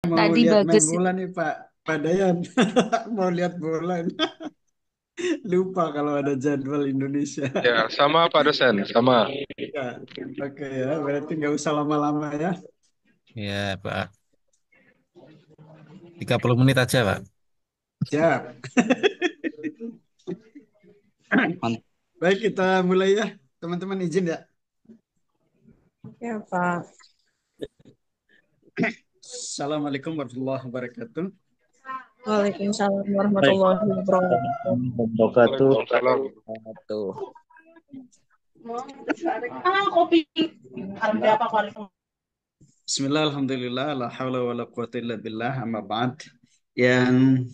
Mau Tadi lihat main bagus bola itu. nih Pak Dayan. Mau lihat bola. Lupa kalau ada jadwal Indonesia. Ya, sama Pak dosen, sama. Ya, oke ya. Berarti nggak usah lama-lama ya. Ya, Pak. 30 menit aja, Pak. Siap. Baik, kita mulai ya. Teman-teman izin ya. Ya, Pak. Assalamualaikum warahmatullahi wabarakatuh. Waalaikumsalam Baik. warahmatullahi wabarakatuh. Wabarakatuh. Waalaikumsalam. Tuh. Bismillah, alhamdulillah, la haula wa la quwata illa billah, amma ba'd. Yang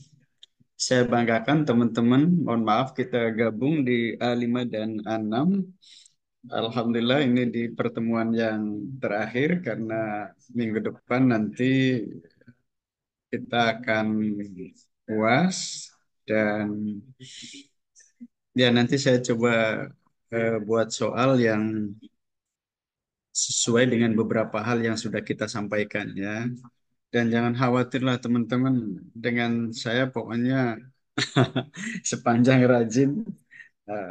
saya banggakan teman-teman, mohon maaf kita gabung di A5 dan A6. Alhamdulillah ini di pertemuan yang terakhir karena minggu depan nanti kita akan UAS dan ya nanti saya coba buat soal yang sesuai dengan beberapa hal yang sudah kita sampaikan ya. Dan jangan khawatirlah teman-teman dengan saya pokoknya sepanjang rajin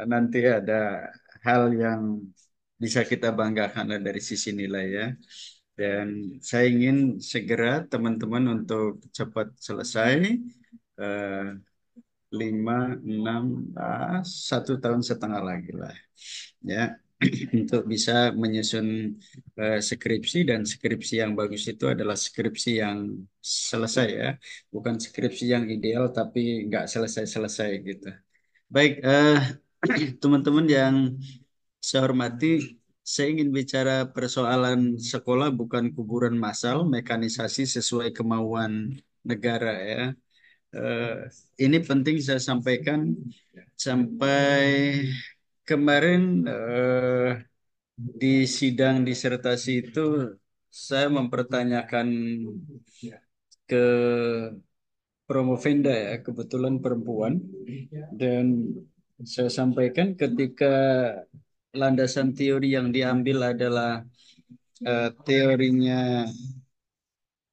nanti ada hal yang bisa kita banggakan dari sisi nilai ya. Dan saya ingin segera teman-teman untuk cepat selesai. Eh, 1,5 tahun lagi lah ya untuk bisa menyusun skripsi dan skripsi yang bagus itu adalah skripsi yang selesai ya, bukan skripsi yang ideal tapi nggak selesai-selesai gitu. Baik, teman-teman yang saya hormati, saya ingin bicara persoalan sekolah bukan kuburan massal, mekanisasi sesuai kemauan negara ya. Eh, ini penting saya sampaikan sampai kemarin di sidang disertasi itu saya mempertanyakan ke promovenda ya, kebetulan perempuan dan saya sampaikan ketika landasan teori yang diambil adalah teorinya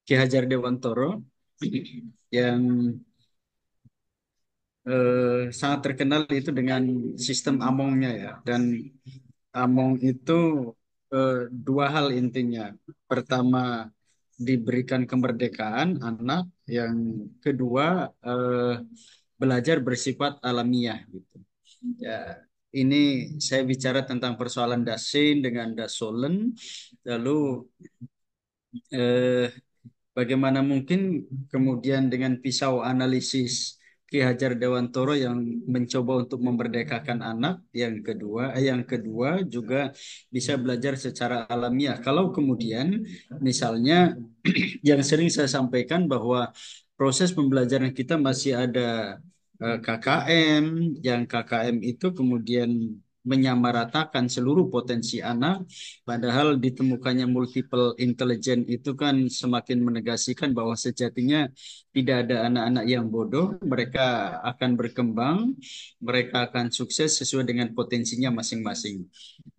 Ki Hajar Dewantoro yang sangat terkenal itu dengan sistem amongnya ya. Dan among itu dua hal intinya. Pertama, diberikan kemerdekaan anak. Yang kedua, belajar bersifat alamiah gitu. Ya, ini saya bicara tentang persoalan Dasein dengan Dasolen. Lalu eh, bagaimana mungkin kemudian dengan pisau analisis Ki Hajar Dewantoro yang mencoba untuk memerdekakan anak, yang kedua juga bisa belajar secara alamiah. Kalau kemudian misalnya yang sering saya sampaikan bahwa proses pembelajaran kita masih ada KKM, yang KKM itu kemudian menyamaratakan seluruh potensi anak, padahal ditemukannya multiple intelligence itu kan semakin menegaskan bahwa sejatinya tidak ada anak-anak yang bodoh, mereka akan berkembang, mereka akan sukses sesuai dengan potensinya masing-masing.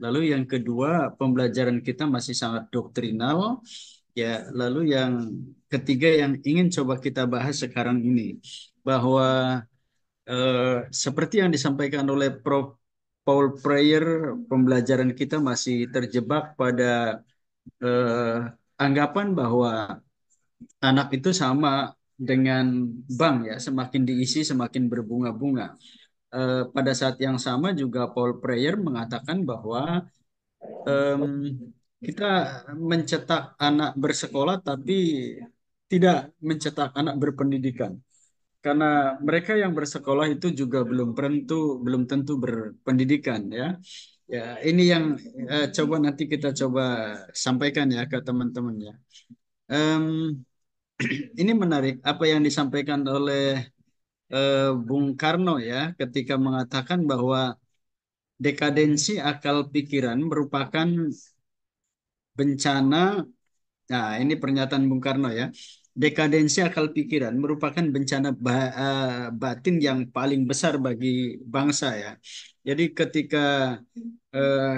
Lalu yang kedua, pembelajaran kita masih sangat doktrinal. Ya, lalu yang ketiga yang ingin coba kita bahas sekarang ini, bahwa seperti yang disampaikan oleh Prof. Paul Preyer, pembelajaran kita masih terjebak pada eh, anggapan bahwa anak itu sama dengan bank ya, semakin diisi semakin berbunga-bunga. Pada saat yang sama juga Paul Preyer mengatakan bahwa em, kita mencetak anak bersekolah tapi tidak mencetak anak berpendidikan. Karena mereka yang bersekolah itu juga belum tentu berpendidikan ya. Ya, ini yang coba nanti kita coba sampaikan ya ke teman-teman ya. Em, ini menarik apa yang disampaikan oleh Bung Karno ya ketika mengatakan bahwa dekadensi akal pikiran merupakan bencana. Nah, ini pernyataan Bung Karno ya. Dekadensi akal pikiran merupakan bencana batin yang paling besar bagi bangsa ya. Jadi ketika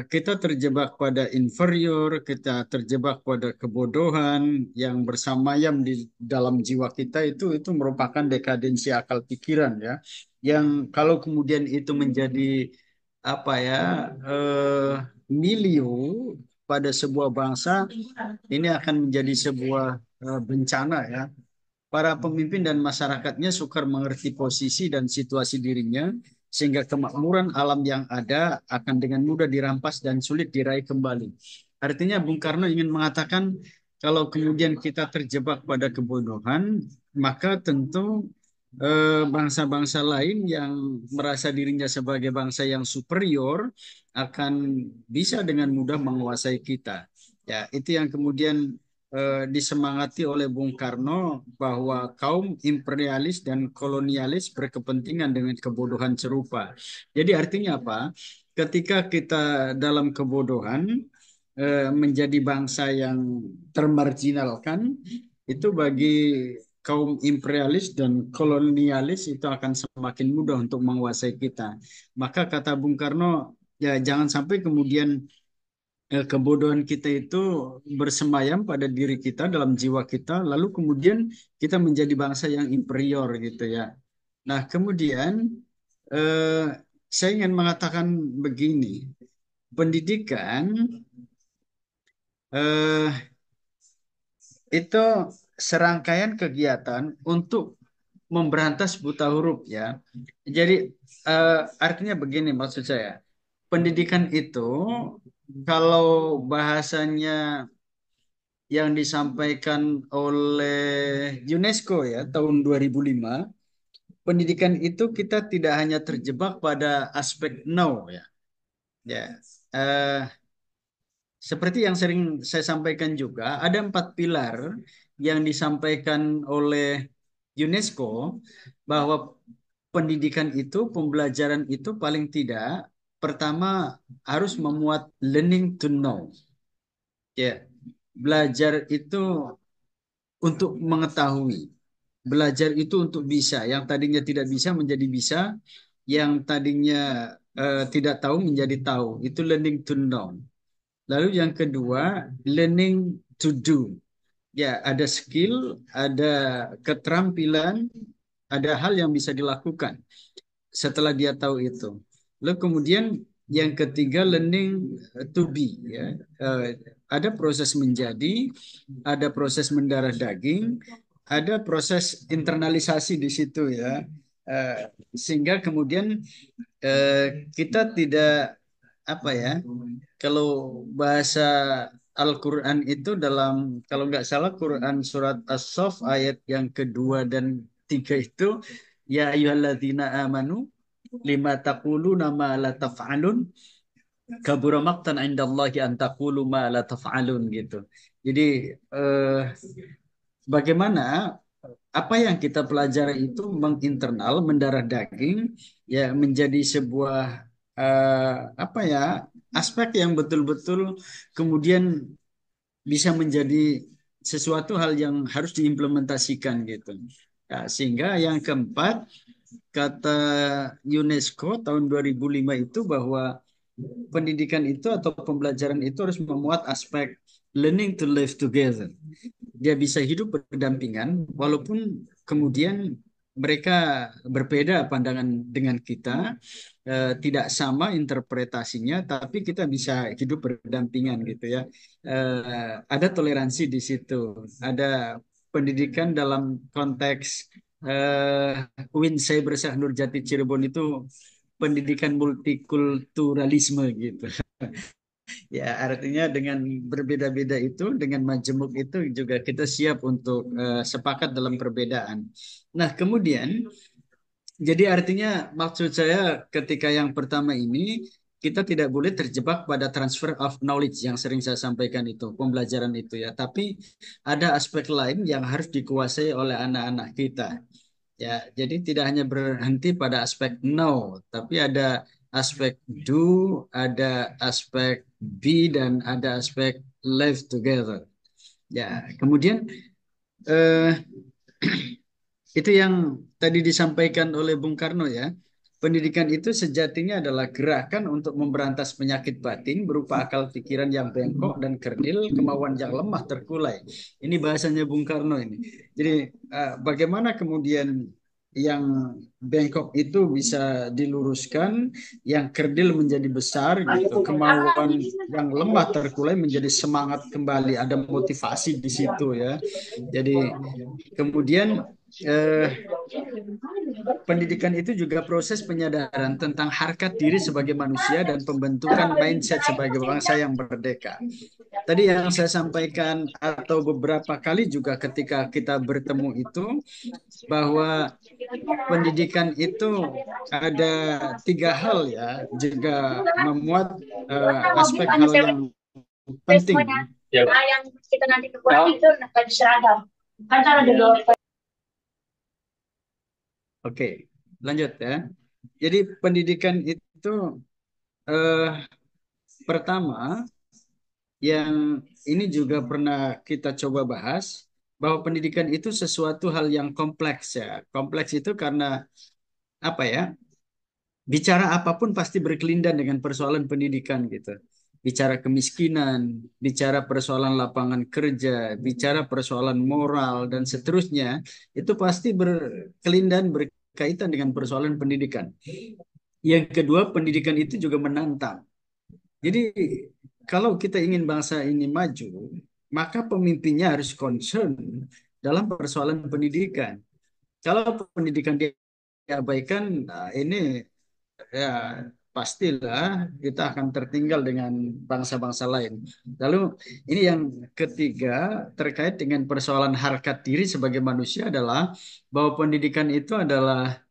kita terjebak pada inferior, kita terjebak pada kebodohan yang bersamayam di dalam jiwa kita itu merupakan dekadensi akal pikiran ya. Yang kalau kemudian itu menjadi apa ya milieu pada sebuah bangsa, ini akan menjadi sebuah bencana ya. Para pemimpin dan masyarakatnya sukar mengerti posisi dan situasi dirinya, sehingga kemakmuran alam yang ada akan dengan mudah dirampas dan sulit diraih kembali. Artinya Bung Karno ingin mengatakan kalau kemudian kita terjebak pada kebodohan, maka tentu bangsa-bangsa lain yang merasa dirinya sebagai bangsa yang superior akan bisa dengan mudah menguasai kita. Ya, itu yang kemudian disemangati oleh Bung Karno bahwa kaum imperialis dan kolonialis berkepentingan dengan kebodohan serupa. Jadi artinya apa? Ketika kita dalam kebodohan menjadi bangsa yang termarginalkan, itu bagi kaum imperialis dan kolonialis itu akan semakin mudah untuk menguasai kita. Maka kata Bung Karno, ya jangan sampai kemudian kebodohan kita itu bersemayam pada diri kita, dalam jiwa kita, lalu kemudian kita menjadi bangsa yang inferior gitu ya. Nah, kemudian eh, saya ingin mengatakan begini, pendidikan eh, itu serangkaian kegiatan untuk memberantas buta huruf ya. Jadi artinya begini maksud saya, pendidikan itu kalau bahasanya yang disampaikan oleh UNESCO ya tahun 2005, pendidikan itu kita tidak hanya terjebak pada aspek know ya. Ya. Eh, Seperti yang sering saya sampaikan juga, ada 4 pilar yang disampaikan oleh UNESCO bahwa pendidikan itu, pembelajaran itu paling tidak pertama harus memuat learning to know. Ya, belajar itu untuk mengetahui. Belajar itu untuk bisa. Yang tadinya tidak bisa menjadi bisa. Yang tadinya tidak tahu menjadi tahu. Itu learning to know. Lalu yang kedua, learning to do. Ya, ada skill, ada keterampilan, ada hal yang bisa dilakukan setelah dia tahu itu. Lalu kemudian yang ketiga, learning to be. Ya. Eh, ada proses menjadi, ada proses mendarah daging, ada proses internalisasi di situ ya. Eh, Sehingga kemudian kita tidak apa ya, kalau bahasa Al-Quran itu dalam, kalau nggak salah Quran surat As-Saff ayat yang kedua dan tiga itu, ya ayyuhalladzina amanu lima taquluna ma la taf'alun kabura maqtan indallahi an taqulu ma la taf'alun gitu. Jadi eh, bagaimana apa yang kita pelajari itu menginternal, mendarah daging, ya menjadi sebuah apa ya, aspek yang betul-betul kemudian bisa menjadi sesuatu hal yang harus diimplementasikan gitu. Ya, sehingga yang keempat, kata UNESCO tahun 2005 itu bahwa pendidikan itu atau pembelajaran itu harus memuat aspek learning to live together. Dia bisa hidup berdampingan walaupun kemudian mereka berbeda pandangan dengan kita, tidak sama interpretasinya, tapi kita bisa hidup berdampingan gitu ya. Ada toleransi di situ, ada pendidikan dalam konteks UIN Cyber Syah Nurjati Cirebon itu pendidikan multikulturalisme gitu. Ya, artinya dengan berbeda-beda itu, dengan majemuk itu juga kita siap untuk sepakat dalam perbedaan. Nah, kemudian, jadi artinya maksud saya ketika yang pertama ini, kita tidak boleh terjebak pada transfer of knowledge yang sering saya sampaikan itu, pembelajaran itu ya. Tapi ada aspek lain yang harus dikuasai oleh anak-anak kita. Ya, jadi tidak hanya berhenti pada aspek know, tapi ada aspek do, ada aspek be, dan ada aspek live together. Ya, kemudian eh, itu yang tadi disampaikan oleh Bung Karno ya. pendidikan itu sejatinya adalah gerakan untuk memberantas penyakit batin berupa akal pikiran yang bengkok dan kerdil, kemauan yang lemah terkulai. Ini bahasanya Bung Karno ini. Jadi bagaimana kemudian yang bengkok itu bisa diluruskan, yang kerdil menjadi besar gitu, kemauan yang lemah terkulai menjadi semangat kembali, ada motivasi di situ ya. Jadi kemudian eh, pendidikan itu juga proses penyadaran tentang harkat diri sebagai manusia dan pembentukan mindset sebagai bangsa yang merdeka. Tadi yang saya sampaikan atau beberapa kali juga ketika kita bertemu itu, bahwa pendidikan itu ada tiga hal ya, juga memuat aspek hal yang penting. Nah, yang kita nanti kekurangan itu baju seragam. Kan ada dua. Oke, lanjut ya. Jadi pendidikan itu eh, pertama yang ini juga pernah kita coba bahas, bahwa pendidikan itu sesuatu hal yang kompleks ya. Kompleks itu karena apa ya? Bicara apapun pasti berkelindan dengan persoalan pendidikan gitu. Bicara kemiskinan, bicara persoalan lapangan kerja, bicara persoalan moral dan seterusnya, itu pasti berkelindan berkaitan dengan persoalan pendidikan. Yang kedua, pendidikan itu juga menantang. Jadi kalau kita ingin bangsa ini maju, maka pemimpinnya harus concern dalam persoalan pendidikan. Kalau pendidikan diabaikan, nah ini ya pastilah kita akan tertinggal dengan bangsa-bangsa lain. Lalu ini yang ketiga terkait dengan persoalan harkat diri sebagai manusia adalah bahwa pendidikan itu adalah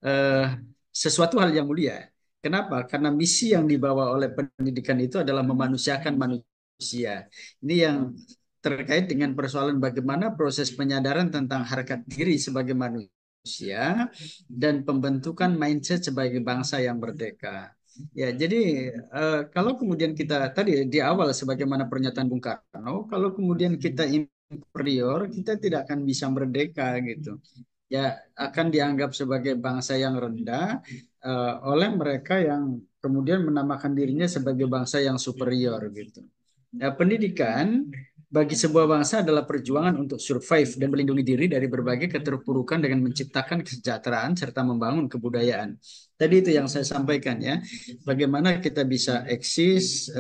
eh, sesuatu hal yang mulia. Kenapa? Karena misi yang dibawa oleh pendidikan itu adalah memanusiakan manusia. Ini yang terkait dengan persoalan bagaimana proses penyadaran tentang harkat diri sebagai manusia dan pembentukan mindset sebagai bangsa yang merdeka. Ya, jadi kalau kemudian kita tadi di awal sebagaimana pernyataan Bung Karno, kalau kemudian kita inferior, kita tidak akan bisa merdeka gitu. Ya, akan dianggap sebagai bangsa yang rendah oleh mereka yang kemudian menamakan dirinya sebagai bangsa yang superior gitu. Ya, pendidikan bagi sebuah bangsa adalah perjuangan untuk survive dan melindungi diri dari berbagai keterpurukan dengan menciptakan kesejahteraan serta membangun kebudayaan. Tadi itu yang saya sampaikan ya. Bagaimana kita bisa eksis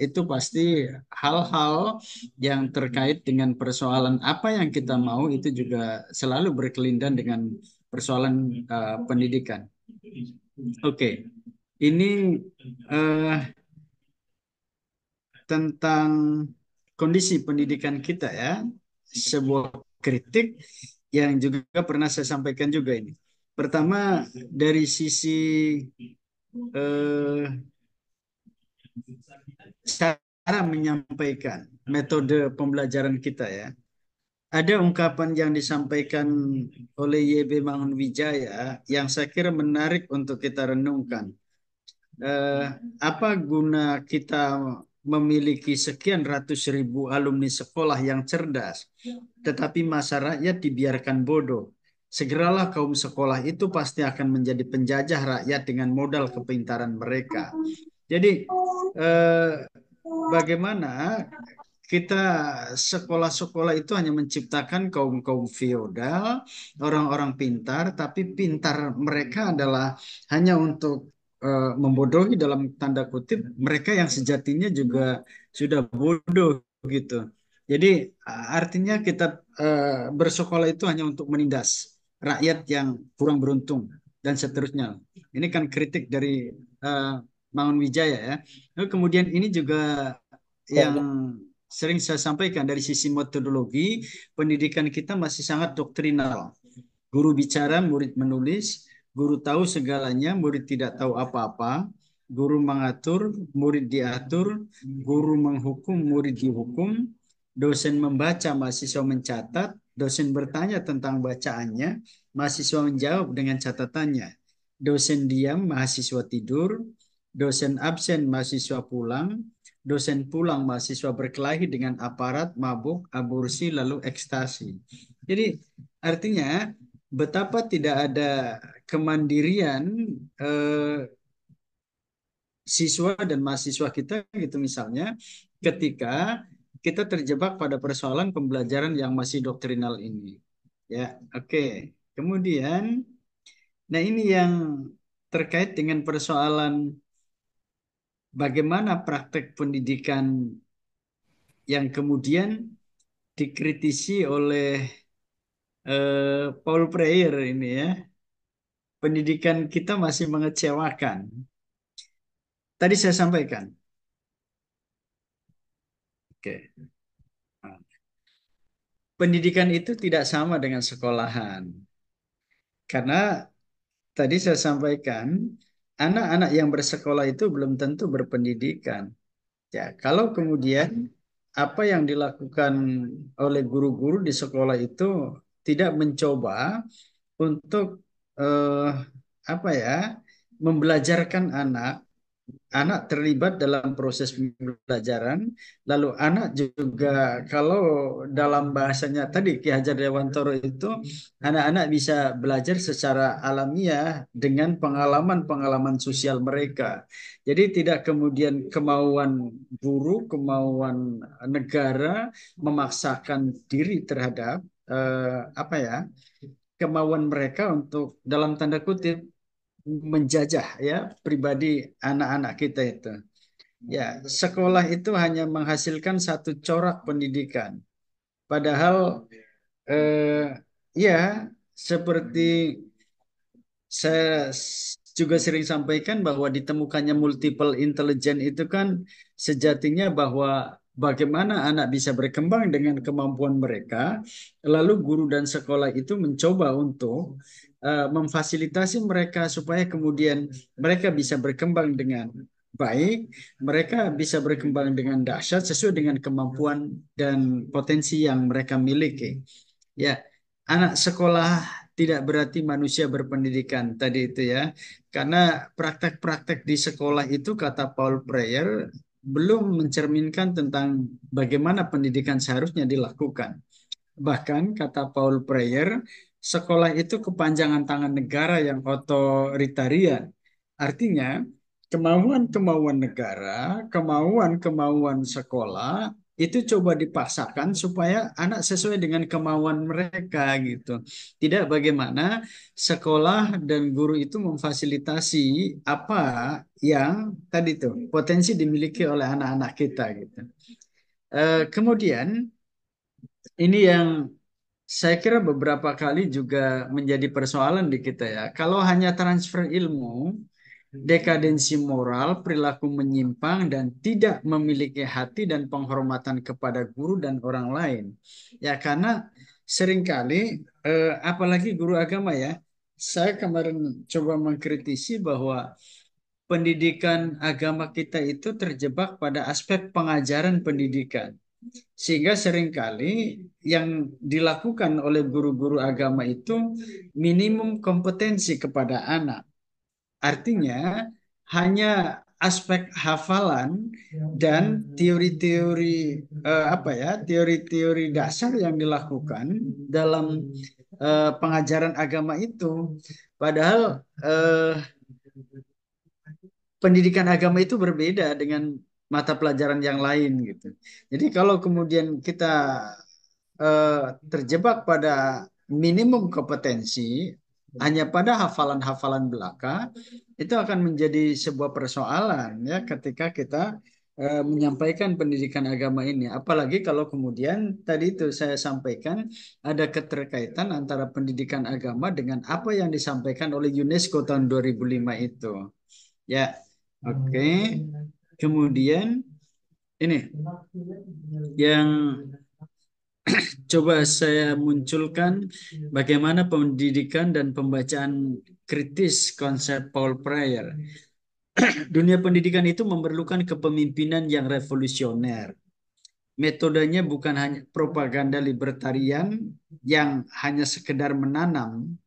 itu pasti hal-hal yang terkait dengan persoalan apa yang kita mau itu juga selalu berkelindan dengan persoalan pendidikan. Oke. Ini tentang kondisi pendidikan kita ya, sebuah kritik yang juga pernah saya sampaikan juga ini. Pertama dari sisi eh, cara menyampaikan metode pembelajaran kita ya. Ada ungkapan yang disampaikan oleh YB Mangunwijaya yang saya kira menarik untuk kita renungkan. Apa guna kita memiliki sekian ratus ribu alumni sekolah yang cerdas, tetapi masa rakyat dibiarkan bodoh? Segeralah kaum sekolah itu pasti akan menjadi penjajah rakyat dengan modal kepintaran mereka. Jadi bagaimana kita sekolah-sekolah itu hanya menciptakan kaum-kaum feodal, orang-orang pintar, tapi pintar mereka adalah hanya untuk membodohi dalam tanda kutip mereka yang sejatinya juga sudah bodoh gitu. Jadi artinya kita bersekolah itu hanya untuk menindas rakyat yang kurang beruntung dan seterusnya. Ini kan kritik dari uh, Mangunwijaya ya. Lalu kemudian ini juga yang sering saya sampaikan dari sisi metodologi, pendidikan kita masih sangat doktrinal. Guru bicara, murid menulis, guru tahu segalanya, murid tidak tahu apa-apa, guru mengatur, murid diatur, guru menghukum, murid dihukum, dosen membaca, mahasiswa mencatat, dosen bertanya tentang bacaannya, mahasiswa menjawab dengan catatannya, dosen diam, mahasiswa tidur, dosen absen, mahasiswa pulang, dosen pulang, mahasiswa berkelahi dengan aparat, mabuk, aborsi, lalu ekstasi. Jadi artinya betapa tidak ada kemandirian eh, siswa dan mahasiswa kita gitu misalnya ketika kita terjebak pada persoalan pembelajaran yang masih doktrinal ini. Ya, oke. Kemudian, nah ini yang terkait dengan persoalan bagaimana praktek pendidikan yang kemudian dikritisi oleh Paul Freire ini ya. Pendidikan kita masih mengecewakan. Tadi saya sampaikan. Oke. Nah, pendidikan itu tidak sama dengan sekolahan. Karena tadi saya sampaikan, anak-anak yang bersekolah itu belum tentu berpendidikan. Ya, kalau kemudian apa yang dilakukan oleh guru-guru di sekolah itu tidak mencoba untuk eh, apa ya, membelajarkan anak. Anak terlibat dalam proses pembelajaran, lalu anak juga kalau dalam bahasanya tadi Ki Hajar Dewantoro itu anak-anak bisa belajar secara alamiah dengan pengalaman-pengalaman sosial mereka. Jadi tidak kemudian kemauan guru, kemauan negara memaksakan diri terhadap apa ya, kemauan mereka untuk dalam tanda kutip menjajah ya pribadi anak-anak kita itu. Ya, sekolah itu hanya menghasilkan satu corak pendidikan. Padahal ya seperti saya juga sering sampaikan bahwa ditemukannya multiple intelligence itu kan sejatinya bahwa bagaimana anak bisa berkembang dengan kemampuan mereka, lalu guru dan sekolah itu mencoba untuk memfasilitasi mereka supaya kemudian mereka bisa berkembang dengan baik, mereka bisa berkembang dengan dahsyat sesuai dengan kemampuan dan potensi yang mereka miliki. Ya, anak sekolah tidak berarti manusia berpendidikan tadi itu ya. Karena praktek-praktek di sekolah itu kata Paul Breyer belum mencerminkan tentang bagaimana pendidikan seharusnya dilakukan. Bahkan kata Paul Breyer, sekolah itu kepanjangan tangan negara yang otoritarian. Artinya, kemauan-kemauan negara, kemauan-kemauan sekolah itu coba dipaksakan supaya anak sesuai dengan kemauan mereka gitu. Tidak bagaimana sekolah dan guru itu memfasilitasi apa yang tadi tuh potensi dimiliki oleh anak-anak kita gitu. Kemudian ini yang saya kira beberapa kali juga menjadi persoalan di kita ya. Kalau hanya transfer ilmu, dekadensi moral, perilaku menyimpang, dan tidak memiliki hati dan penghormatan kepada guru dan orang lain. Ya karena seringkali, apalagi guru agama ya, saya kemarin coba mengkritisi bahwa pendidikan agama kita itu terjebak pada aspek pengajaran pendidikan. Sehingga seringkali yang dilakukan oleh guru-guru agama itu minimum kompetensi kepada anak. Artinya hanya aspek hafalan dan teori-teori apa ya, teori-teori dasar yang dilakukan dalam pengajaran agama itu. Padahal pendidikan agama itu berbeda dengan mata pelajaran yang lain gitu. Jadi kalau kemudian kita eh, terjebak pada minimum kompetensi hanya pada hafalan-hafalan belaka, itu akan menjadi sebuah persoalan ya ketika kita menyampaikan pendidikan agama ini. Apalagi kalau kemudian tadi itu saya sampaikan ada keterkaitan antara pendidikan agama dengan apa yang disampaikan oleh UNESCO tahun 2005 itu. Ya, oke. Kemudian ini yang coba saya munculkan bagaimana pendidikan dan pembacaan kritis konsep Paul Freire. Dunia pendidikan itu memerlukan kepemimpinan yang revolusioner. Metodenya bukan hanya propaganda libertarian yang hanya sekedar menanam,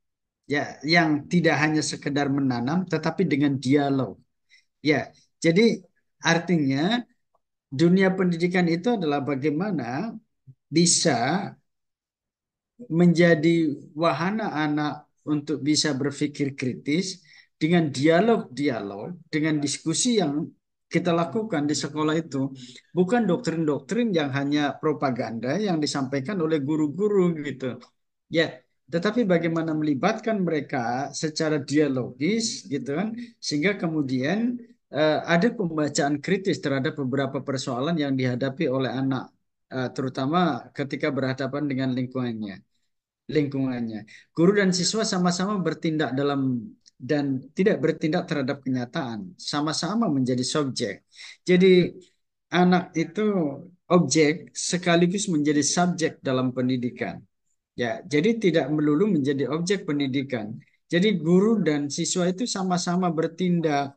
ya, yang tidak hanya sekedar menanam, tetapi dengan dialog. Ya, jadi artinya dunia pendidikan itu adalah bagaimana bisa menjadi wahana anak untuk bisa berpikir kritis, dengan dialog-dialog, dengan diskusi yang kita lakukan di sekolah itu, bukan doktrin-doktrin yang hanya propaganda yang disampaikan oleh guru-guru gitu. Ya, tetapi bagaimana melibatkan mereka secara dialogis gitu kan, sehingga kemudian ada pembacaan kritis terhadap beberapa persoalan yang dihadapi oleh anak, terutama ketika berhadapan dengan lingkungannya. Guru dan siswa sama-sama bertindak dalam dan tidak bertindak terhadap kenyataan, sama-sama menjadi subjek. Jadi anak itu objek sekaligus menjadi subjek dalam pendidikan. Ya, jadi tidak melulu menjadi objek pendidikan. Jadi guru dan siswa itu sama-sama bertindak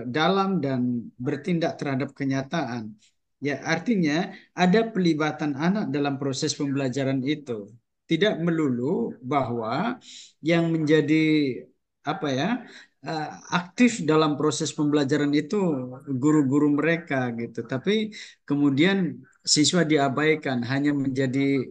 dalam dan bertindak terhadap kenyataan. Ya, artinya ada pelibatan anak dalam proses pembelajaran itu. Tidak melulu bahwa yang menjadi apa ya eh, aktif dalam proses pembelajaran itu guru-guru mereka gitu. Tapi kemudian siswa diabaikan hanya menjadi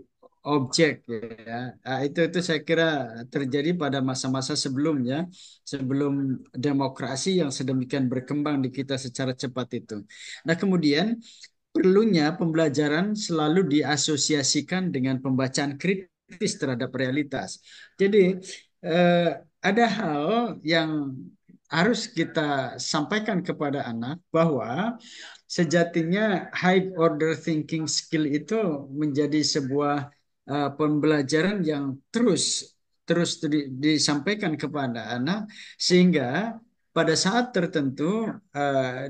objek ya. Itu saya kira terjadi pada masa-masa sebelumnya, sebelum demokrasi yang sedemikian berkembang di kita secara cepat itu. Nah, kemudian perlunya pembelajaran selalu diasosiasikan dengan pembacaan kritis terhadap realitas. Jadi eh, ada hal yang harus kita sampaikan kepada anak bahwa sejatinya high order thinking skill itu menjadi sebuah pembelajaran yang terus terus disampaikan kepada anak sehingga pada saat tertentu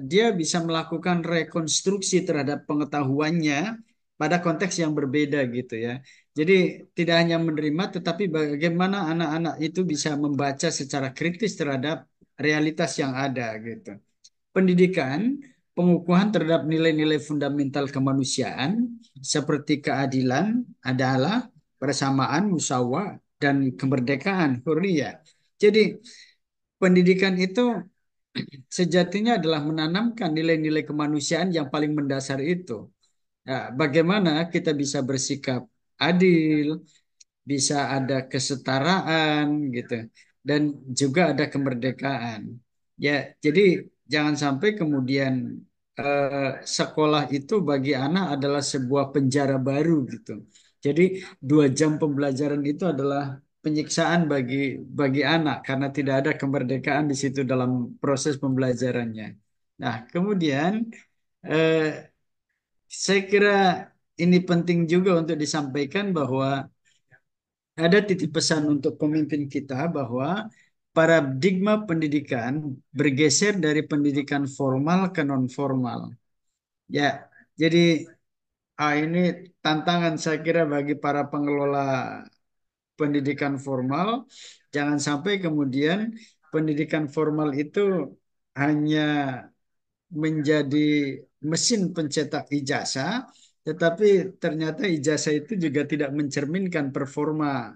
dia bisa melakukan rekonstruksi terhadap pengetahuannya pada konteks yang berbeda gitu ya. Jadi tidak hanya menerima tetapi bagaimana anak-anak itu bisa membaca secara kritis terhadap realitas yang ada gitu. Pendidikan, pengukuhan terhadap nilai-nilai fundamental kemanusiaan seperti keadilan, adalah, persamaan, musyawarah, dan kemerdekaan, hurriyah. Jadi pendidikan itu sejatinya adalah menanamkan nilai-nilai kemanusiaan yang paling mendasar itu. Nah, bagaimana kita bisa bersikap adil, bisa ada kesetaraan gitu, dan juga ada kemerdekaan. Ya, jadi jangan sampai kemudian sekolah itu bagi anak adalah sebuah penjara baru gitu. Jadi 2 jam pembelajaran itu adalah penyiksaan bagi anak karena tidak ada kemerdekaan di situ dalam proses pembelajarannya. Nah, kemudian eh, saya kira ini penting juga untuk disampaikan bahwa ada titip pesan untuk pemimpin kita bahwa paradigma pendidikan bergeser dari pendidikan formal ke non formal. Ya, jadi ini tantangan saya kira bagi para pengelola pendidikan formal. Jangan sampai kemudian pendidikan formal itu hanya menjadi mesin pencetak ijazah, tetapi ternyata ijazah itu juga tidak mencerminkan performa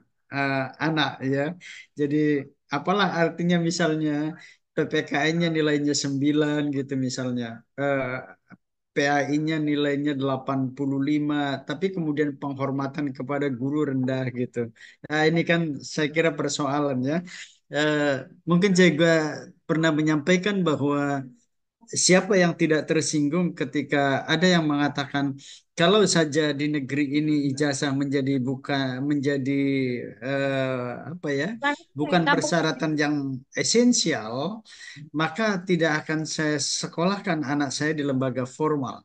anak ya. Jadi apalah artinya misalnya PPKN-nya nilainya 9 gitu misalnya. PAI-nya nilainya 85, tapi kemudian penghormatan kepada guru rendah gitu. Nah, ini kan saya kira persoalan ya. Eh, Mungkin saya juga pernah menyampaikan bahwa siapa yang tidak tersinggung ketika ada yang mengatakan kalau saja di negeri ini ijazah menjadi apa ya, bukan persyaratan yang esensial, maka tidak akan saya sekolahkan anak saya di lembaga formal.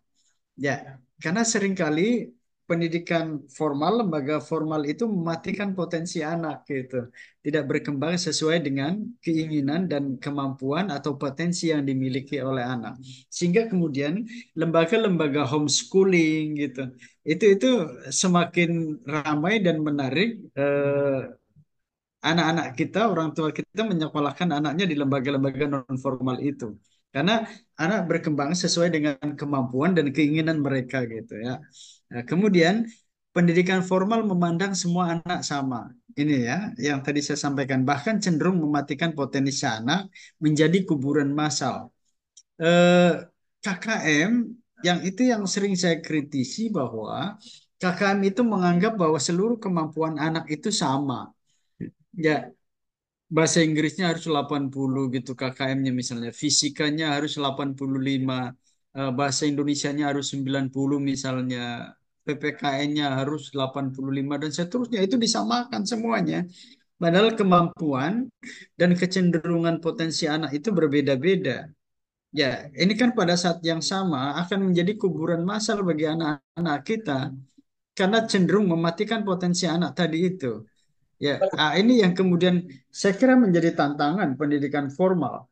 Ya, karena seringkali pendidikan formal, lembaga formal itu mematikan potensi anak gitu. Tidak berkembang sesuai dengan keinginan dan kemampuan atau potensi yang dimiliki oleh anak. Sehingga kemudian lembaga-lembaga homeschooling gitu. Itu semakin ramai dan menarik anak-anak kita, orang tua kita menyekolahkan anaknya di lembaga-lembaga non formal itu. Karena anak berkembang sesuai dengan kemampuan dan keinginan mereka gitu ya. Nah, kemudian pendidikan formal memandang semua anak sama. Ini ya yang tadi saya sampaikan, bahkan cenderung mematikan potensi anak menjadi kuburan massal. Eh, KKM yang itu yang sering saya kritisi bahwa KKM itu menganggap bahwa seluruh kemampuan anak itu sama. Ya, bahasa Inggrisnya harus 80 gitu KKM-nya misalnya, fisikanya harus 85, bahasa Indonesianya harus 90 misalnya, PPKN-nya harus 85 dan seterusnya, itu disamakan semuanya. Padahal kemampuan dan kecenderungan potensi anak itu berbeda-beda. Ya, ini kan pada saat yang sama akan menjadi kuburan massal bagi anak-anak kita karena cenderung mematikan potensi anak tadi itu. Ya, ini yang kemudian saya kira menjadi tantangan pendidikan formal.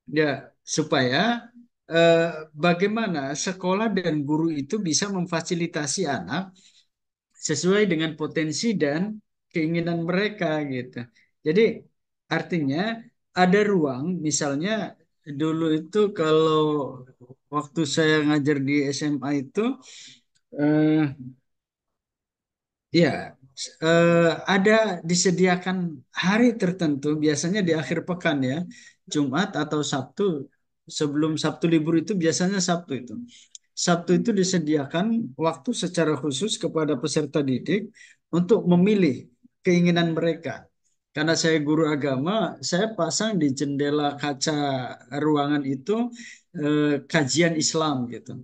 Ya, supaya eh, bagaimana sekolah dan guru itu bisa memfasilitasi anak sesuai dengan potensi dan keinginan mereka gitu. Jadi artinya ada ruang, misalnya dulu itu kalau waktu saya ngajar di SMA itu, eh, ya, ada disediakan hari tertentu, biasanya di akhir pekan ya, Jumat atau Sabtu, sebelum Sabtu libur itu biasanya Sabtu itu. Sabtu itu disediakan waktu secara khusus kepada peserta didik untuk memilih keinginan mereka. Karena saya guru agama, saya pasang di jendela kaca ruangan itu kajian Islam gitu.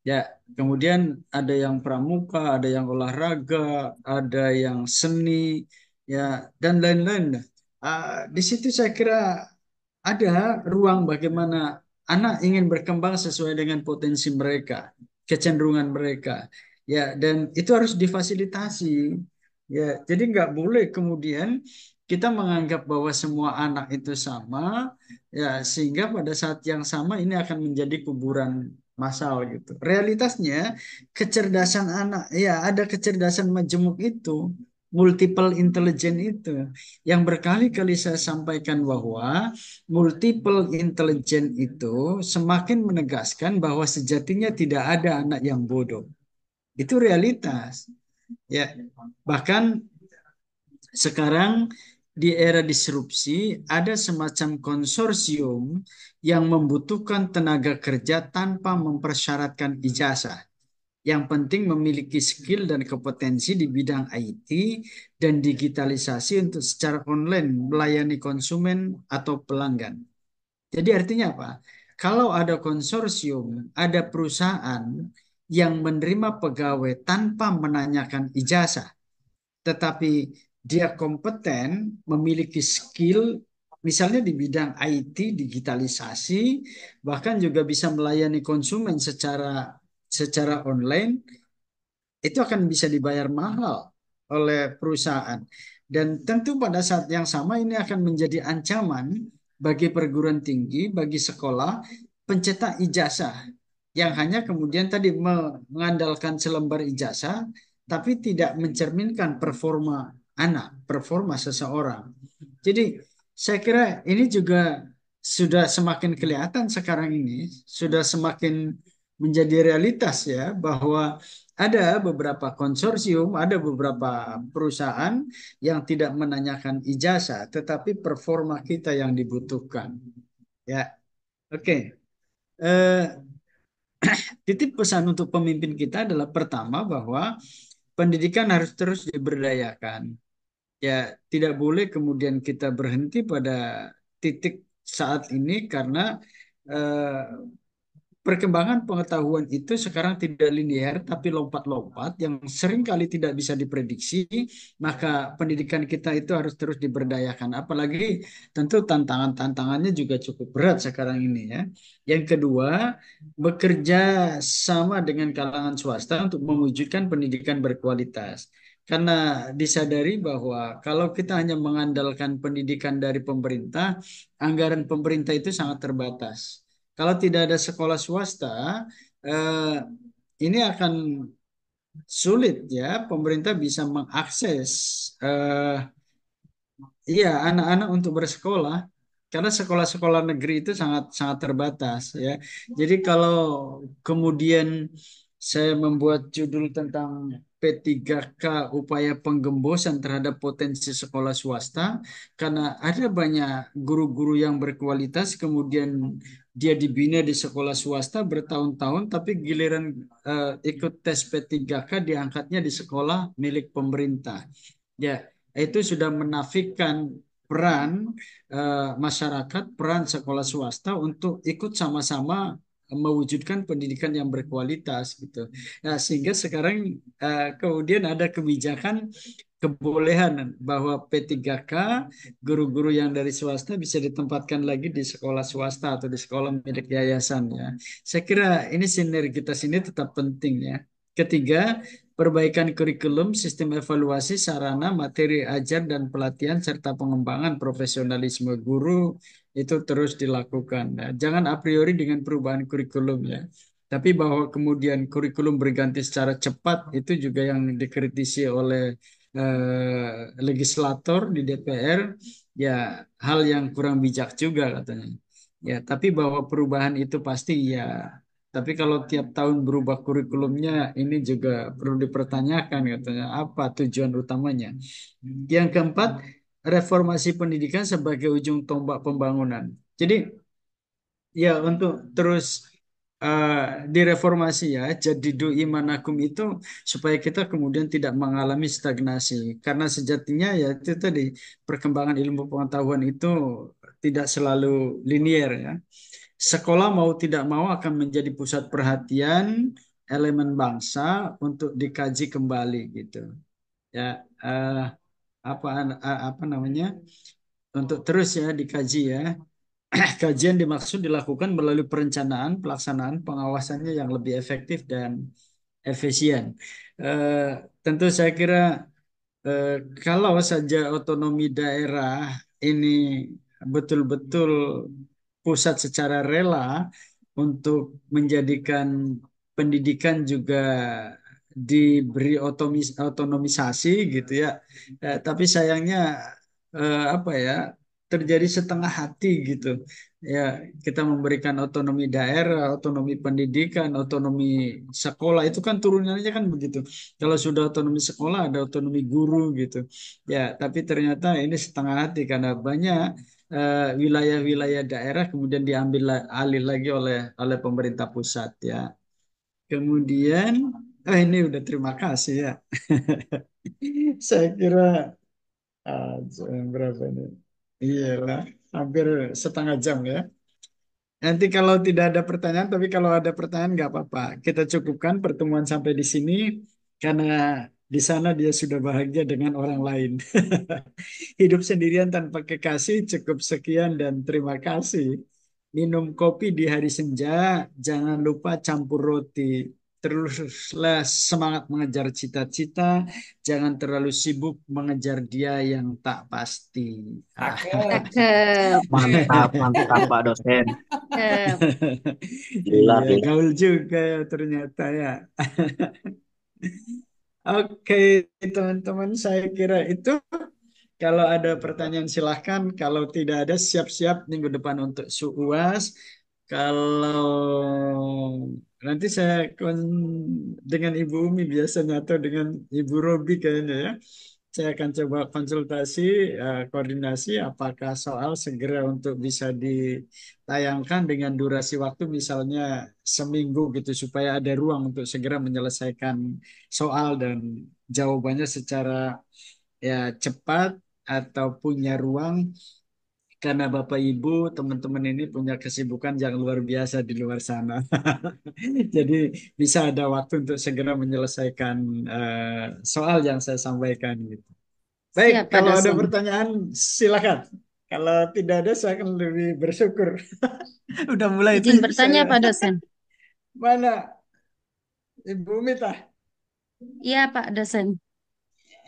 Ya, kemudian ada yang pramuka, ada yang olahraga, ada yang seni, ya, dan lain-lain. Di situ saya kira ada ruang bagaimana anak ingin berkembang sesuai dengan potensi mereka, kecenderungan mereka. Ya, dan itu harus difasilitasi. Ya, jadi nggak boleh kemudian kita menganggap bahwa semua anak itu sama, ya, sehingga pada saat yang sama ini akan menjadi kuburan massal gitu. Realitasnya kecerdasan anak, ya ada kecerdasan majemuk itu, multiple intelligence itu, yang berkali-kali saya sampaikan bahwa multiple intelligence itu semakin menegaskan bahwa sejatinya tidak ada anak yang bodoh. Itu realitas. Ya, bahkan sekarang di era disrupsi ada semacam konsorsium yang membutuhkan tenaga kerja tanpa mempersyaratkan ijazah. Yang penting memiliki skill dan kompetensi di bidang IT dan digitalisasi untuk secara online melayani konsumen atau pelanggan. Jadi artinya apa? Kalau ada konsorsium, ada perusahaan yang menerima pegawai tanpa menanyakan ijazah, tetapi dia kompeten, memiliki skill, misalnya di bidang IT, digitalisasi, bahkan juga bisa melayani konsumen secara online, itu akan bisa dibayar mahal oleh perusahaan. Dan tentu pada saat yang sama ini akan menjadi ancaman bagi perguruan tinggi, bagi sekolah, pencetak ijazah yang hanya kemudian tadi mengandalkan selembar ijazah, tapi tidak mencerminkan performa anak, performa seseorang. Jadi saya kira ini juga sudah semakin kelihatan sekarang ini, sudah semakin menjadi realitas ya, bahwa ada beberapa konsorsium, ada beberapa perusahaan yang tidak menanyakan ijazah, tetapi performa kita yang dibutuhkan. Ya, oke. Eh, Titip pesan untuk pemimpin kita adalah pertama bahwa pendidikan harus terus diberdayakan. Ya, tidak boleh kemudian kita berhenti pada titik saat ini karena eh, perkembangan pengetahuan itu sekarang tidak linear tapi lompat-lompat yang seringkali tidak bisa diprediksi, maka pendidikan kita itu harus terus diberdayakan. Apalagi tentu tantangan-tantangannya juga cukup berat sekarang ini ya. Yang kedua, bekerja sama dengan kalangan swasta untuk mewujudkan pendidikan berkualitas. Karena disadari bahwa kalau kita hanya mengandalkan pendidikan dari pemerintah, anggaran pemerintah itu sangat terbatas. Kalau tidak ada sekolah swasta, eh, ini akan sulit ya. Pemerintah bisa mengakses eh, iya anak-anak untuk bersekolah karena sekolah-sekolah negeri itu sangat sangat terbatas ya. Jadi kalau kemudian saya membuat judul tentang P3K upaya penggembosan terhadap potensi sekolah swasta karena ada banyak guru-guru yang berkualitas kemudian dia dibina di sekolah swasta bertahun-tahun tapi giliran ikut tes P3K diangkatnya di sekolah milik pemerintah. Ya, itu sudah menafikan peran masyarakat, peran sekolah swasta untuk ikut sama-sama mewujudkan pendidikan yang berkualitas gitu. Nah, sehingga sekarang kemudian ada kebijakan kebolehan bahwa P3K guru-guru yang dari swasta bisa ditempatkan lagi di sekolah swasta atau di sekolah milik yayasan ya. Saya kira ini sinergitas ini tetap penting ya. Ketiga, perbaikan kurikulum, sistem evaluasi, sarana, materi ajar dan pelatihan serta pengembangan profesionalisme guru itu terus dilakukan. Nah, jangan a priori dengan perubahan kurikulum ya. Tapi bahwa kemudian kurikulum berganti secara cepat itu juga yang dikritisi oleh legislator di DPR, ya hal yang kurang bijak juga katanya. Ya, tapi bahwa perubahan itu pasti ya. Tapi kalau tiap tahun berubah kurikulumnya, ini juga perlu dipertanyakan katanya apa tujuan utamanya. Yang keempat, reformasi pendidikan sebagai ujung tombak pembangunan. Jadi ya untuk terus eh, direformasi ya, jadi doi manakum itu supaya kita kemudian tidak mengalami stagnasi. Karena sejatinya ya itu tadi perkembangan ilmu pengetahuan itu tidak selalu linier ya. Sekolah mau tidak mau akan menjadi pusat perhatian elemen bangsa untuk dikaji kembali gitu. Ya, eh, apa namanya? Untuk terus ya dikaji ya. Kajian dimaksud dilakukan melalui perencanaan, pelaksanaan, pengawasannya yang lebih efektif dan efisien. Eh, Tentu saya kira eh, kalau saja otonomi daerah ini betul-betul pusat secara rela untuk menjadikan pendidikan juga diberi otonomisasi gitu ya. Tapi sayangnya apa ya terjadi setengah hati gitu. Ya, kita memberikan otonomi daerah, otonomi pendidikan, otonomi sekolah itu kan turunannya kan begitu. Kalau sudah otonomi sekolah ada otonomi guru gitu. Ya, tapi ternyata ini setengah hati karena banyak wilayah-wilayah daerah kemudian diambil alih lagi oleh pemerintah pusat ya. Kemudian, ini udah terima kasih ya. Saya kira jam berapa ini? Iyalah, hampir setengah jam ya. Nanti kalau tidak ada pertanyaan, tapi kalau ada pertanyaan nggak apa-apa. Kita cukupkan pertemuan sampai di sini karena di sana dia sudah bahagia dengan orang lain. Hidup sendirian tanpa kekasih cukup sekian dan terima kasih. Minum kopi di hari senja, jangan lupa campur roti. Teruslah semangat mengejar cita-cita, jangan terlalu sibuk mengejar dia yang tak pasti. Cakep. Mantap, mantap Pak dosen. Cakep. Gila, Iya, gila. gaul juga ya ternyata ya. Oke, teman-teman, saya kira itu. Kalau ada pertanyaan silahkan. Kalau tidak ada, siap-siap minggu depan untuk SUUAS. Kalau nanti saya dengan Ibu Umi biasanya atau dengan Ibu Robi kayaknya ya. Saya akan coba konsultasi, koordinasi apakah soal segera untuk bisa ditayangkan dengan durasi waktu misalnya seminggu gitu supaya ada ruang untuk segera menyelesaikan soal dan jawabannya secara ya cepat atau punya ruang karena Bapak Ibu teman-teman ini punya kesibukan yang luar biasa di luar sana. Jadi bisa ada waktu untuk segera menyelesaikan soal yang saya sampaikan gitu. Baik, Siap, Pak kalau ada dosen. pertanyaan silakan. Kalau tidak ada saya akan lebih bersyukur. Udah mulai Izin tinggi bertanya, saya. Pak dosen. Mana Ibu Mita? Iya, Pak dosen.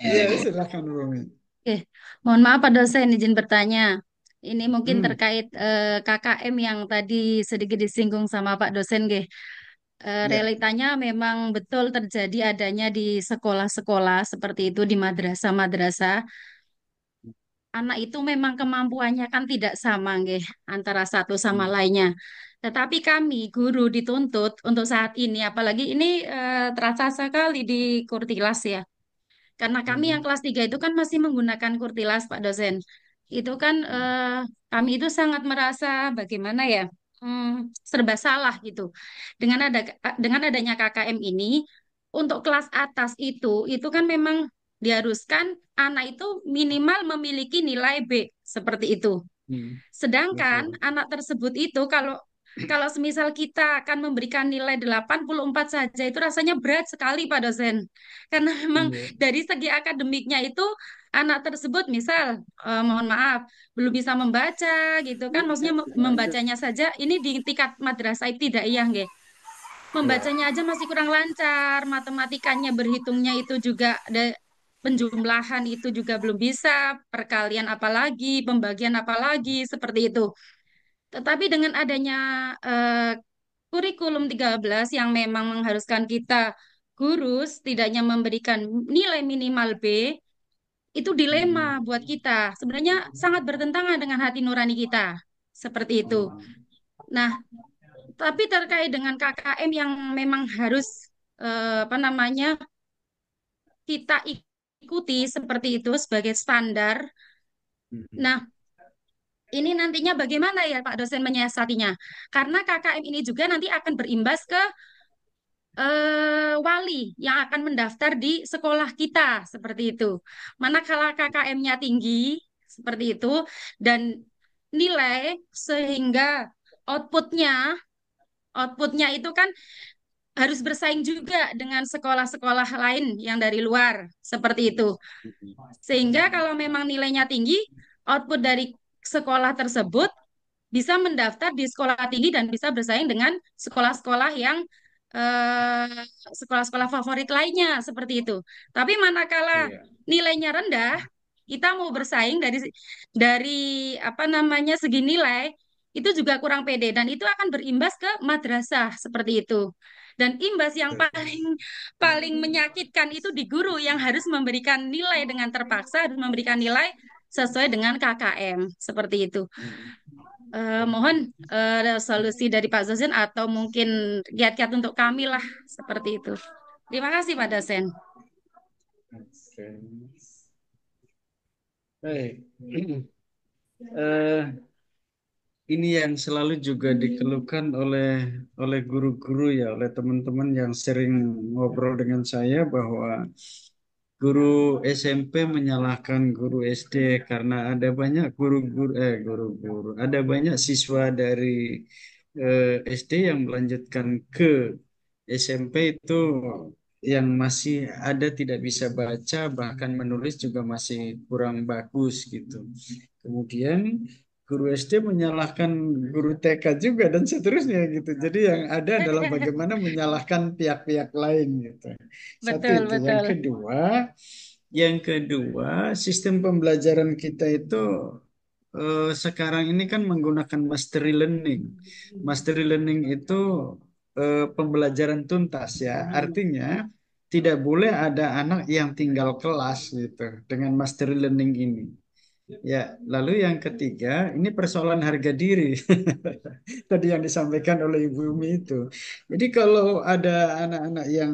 Iya, silakan Bu Mita. Oke, mohon maaf Pak dosen, izin bertanya. Ini mungkin Hmm, terkait KKM yang tadi sedikit disinggung sama Pak dosen, nggih. ya. Realitanya memang betul terjadi adanya di sekolah-sekolah seperti itu di madrasah-madrasah. Anak itu memang kemampuannya kan tidak sama, nggih, antara satu sama Hmm, lainnya. Tetapi kami guru dituntut untuk saat ini, apalagi ini terasa sekali di Kurtilas ya. Karena kami yang hmm, kelas 3 itu kan masih menggunakan kurtilas, Pak dosen. Itu kan kami itu sangat merasa bagaimana ya, serba salah gitu. Dengan adanya KKM ini, untuk kelas atas itu kan memang diharuskan anak itu minimal memiliki nilai B seperti itu. Hmm, Sedangkan betul. anak tersebut itu kalau kalau semisal kita akan memberikan nilai 84 saja itu rasanya berat sekali Pak dosen. Karena memang Iya. dari segi akademiknya itu anak tersebut misal mohon maaf belum bisa membaca gitu kan, maksudnya membacanya saja ini di tingkat madrasah tidak iya nggih. Ya. Membacanya aja masih kurang lancar, matematikanya berhitungnya itu juga ada penjumlahan itu juga belum bisa, perkalian apalagi, pembagian apalagi seperti itu. Tetapi dengan adanya eh, kurikulum 13 yang memang mengharuskan kita guru setidaknya memberikan nilai minimal B, itu Hmm. dilema buat kita. Sebenarnya sangat bertentangan dengan hati nurani kita. Seperti itu. Nah, tapi terkait dengan KKM yang memang harus apa namanya kita ikuti seperti itu sebagai standar. Hmm. Nah, ini nantinya bagaimana ya Pak dosen menyiasatinya? Karena KKM ini juga nanti akan berimbas ke wali yang akan mendaftar di sekolah kita seperti itu. Manakala KKM-nya tinggi seperti itu dan nilai sehingga outputnya outputnya itu kan harus bersaing juga dengan sekolah-sekolah lain yang dari luar seperti itu. Sehingga kalau memang nilainya tinggi, output dari sekolah tersebut bisa mendaftar di sekolah tinggi dan bisa bersaing dengan sekolah-sekolah yang eh, sekolah-sekolah favorit lainnya seperti itu. Tapi manakala Iya. nilainya rendah, kita mau bersaing dari apa namanya segi nilai itu juga kurang pede dan itu akan berimbas ke madrasah seperti itu. Dan imbas yang paling paling menyakitkan itu di guru yang harus memberikan nilai dengan terpaksa harus memberikan nilai sesuai dengan KKM seperti itu. Mohon solusi dari Pak dosen atau mungkin kiat-kiat untuk kami lah seperti itu. Terima kasih Pak dosen. Oke. Baik. Eh, ini yang selalu juga dikeluhkan oleh guru-guru ya, oleh teman-teman yang sering ngobrol dengan saya bahwa guru SMP menyalahkan guru SD karena ada banyak guru-guru, ada banyak siswa dari SD yang melanjutkan ke SMP itu yang masih ada tidak bisa baca bahkan menulis juga masih kurang bagus gitu. Kemudian guru SD menyalahkan guru TK juga dan seterusnya gitu. Jadi yang ada adalah bagaimana menyalahkan pihak-pihak lain gitu. Satu Betul, itu. betul. Yang kedua, sistem pembelajaran kita itu sekarang ini kan menggunakan mastery learning. Mastery learning itu pembelajaran tuntas ya. Artinya tidak boleh ada anak yang tinggal kelas gitu dengan mastery learning ini. Ya, lalu yang ketiga, ini persoalan harga diri. Tadi yang disampaikan oleh Ibu Umi itu. Jadi kalau ada anak-anak yang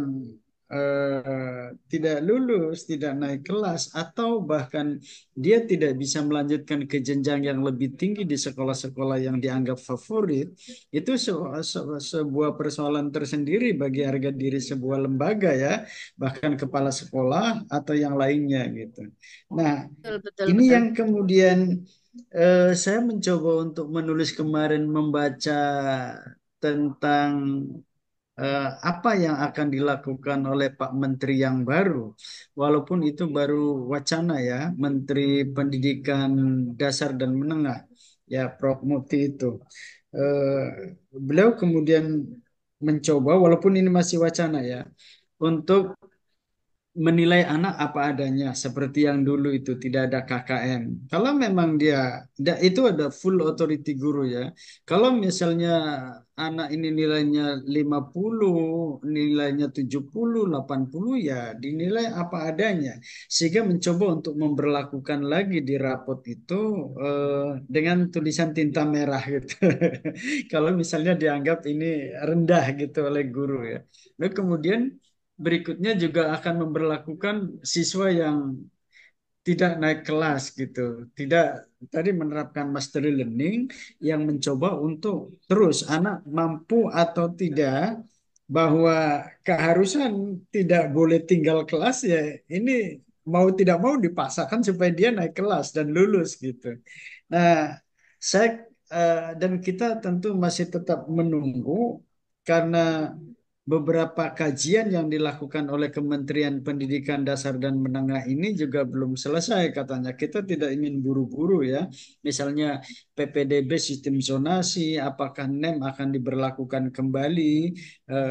tidak lulus, tidak naik kelas, atau bahkan dia tidak bisa melanjutkan ke jenjang yang lebih tinggi di sekolah-sekolah yang dianggap favorit, itu sebuah persoalan tersendiri bagi harga diri sebuah lembaga ya, bahkan kepala sekolah atau yang lainnya gitu. Nah, Betul, betul, ini betul. yang kemudian saya mencoba untuk menulis kemarin membaca tentang apa yang akan dilakukan oleh Pak Menteri yang baru. Walaupun itu baru wacana ya, Menteri Pendidikan Dasar dan Menengah, ya Prof. Muti itu. Eh, Beliau kemudian mencoba, walaupun ini masih wacana ya, untuk menilai anak apa adanya seperti yang dulu itu tidak ada KKM. Kalau memang itu ada full authority guru ya. Kalau misalnya anak ini nilainya 50, nilainya 70, 80 ya dinilai apa adanya. Sehingga mencoba untuk memberlakukan lagi di rapot itu dengan tulisan tinta merah gitu. Kalau misalnya dianggap ini rendah gitu oleh guru ya. Lalu kemudian berikutnya juga akan memberlakukan siswa yang tidak naik kelas gitu, tidak tadi menerapkan mastery learning yang mencoba untuk terus anak mampu atau tidak bahwa keharusan tidak boleh tinggal kelas ya ini mau tidak mau dipaksakan supaya dia naik kelas dan lulus gitu. Nah, saya dan kita tentu masih tetap menunggu karena beberapa kajian yang dilakukan oleh Kementerian Pendidikan Dasar dan Menengah ini juga belum selesai katanya. Kita tidak ingin buru-buru ya. Misalnya PPDB sistem zonasi, apakah NEM akan diberlakukan kembali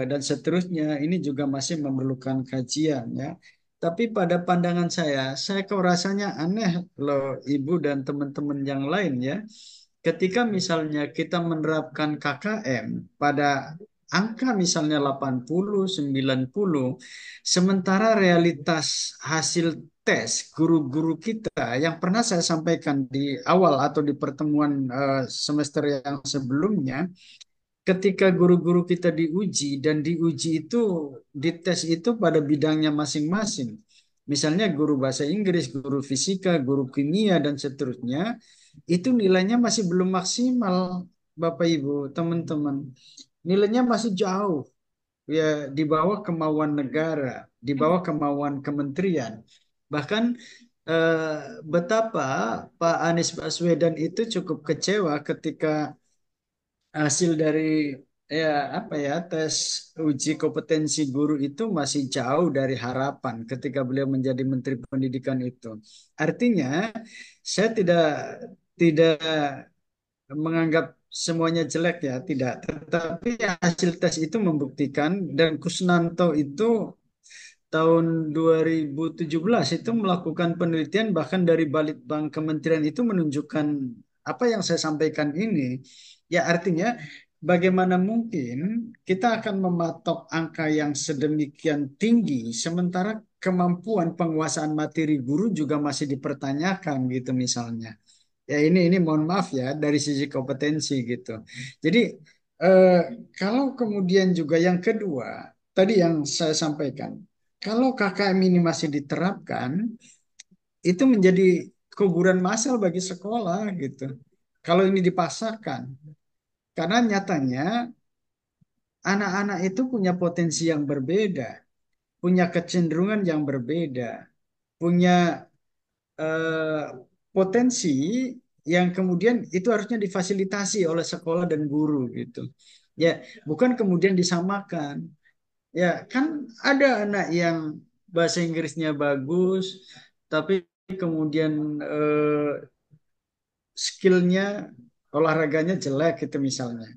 dan seterusnya. Ini juga masih memerlukan kajian ya. Tapi pada pandangan saya kok rasanya aneh loh Ibu dan teman-teman yang lain ya. Ketika misalnya kita menerapkan KKM pada angka misalnya 80, 90, sementara realitas hasil tes guru-guru kita yang pernah saya sampaikan di awal atau di pertemuan semester yang sebelumnya, ketika guru-guru kita diuji dan diuji itu dites itu pada bidangnya masing-masing. Misalnya guru bahasa Inggris, guru fisika, guru kimia dan seterusnya, itu nilainya masih belum maksimal, Bapak Ibu, teman-teman. Nilainya masih jauh ya di bawah kemauan negara, di bawah kemauan kementerian. Bahkan eh, betapa Pak Anies Baswedan itu cukup kecewa ketika hasil dari ya apa ya tes uji kompetensi guru itu masih jauh dari harapan ketika beliau menjadi Menteri Pendidikan itu. Artinya saya tidak menganggap semuanya jelek ya, tidak. Tetapi hasil tes itu membuktikan dan Kusnanto itu tahun 2017 itu melakukan penelitian bahkan dari Balitbang Kementerian itu menunjukkan apa yang saya sampaikan ini. Ya artinya bagaimana mungkin kita akan mematok angka yang sedemikian tinggi sementara kemampuan penguasaan materi guru juga masih dipertanyakan gitu misalnya. Ya ini mohon maaf ya dari sisi kompetensi gitu. Jadi eh, kalau kemudian juga yang kedua tadi yang saya sampaikan, kalau KKM ini masih diterapkan, itu menjadi kuburan massal bagi sekolah gitu. Kalau ini dipaksakan, karena nyatanya anak-anak itu punya potensi yang berbeda, punya kecenderungan yang berbeda, punya eh, potensi yang kemudian itu harusnya difasilitasi oleh sekolah dan guru gitu. Ya, bukan kemudian disamakan. Ya, kan ada anak yang bahasa Inggrisnya bagus, tapi kemudian skillnya olahraganya jelek gitu misalnya.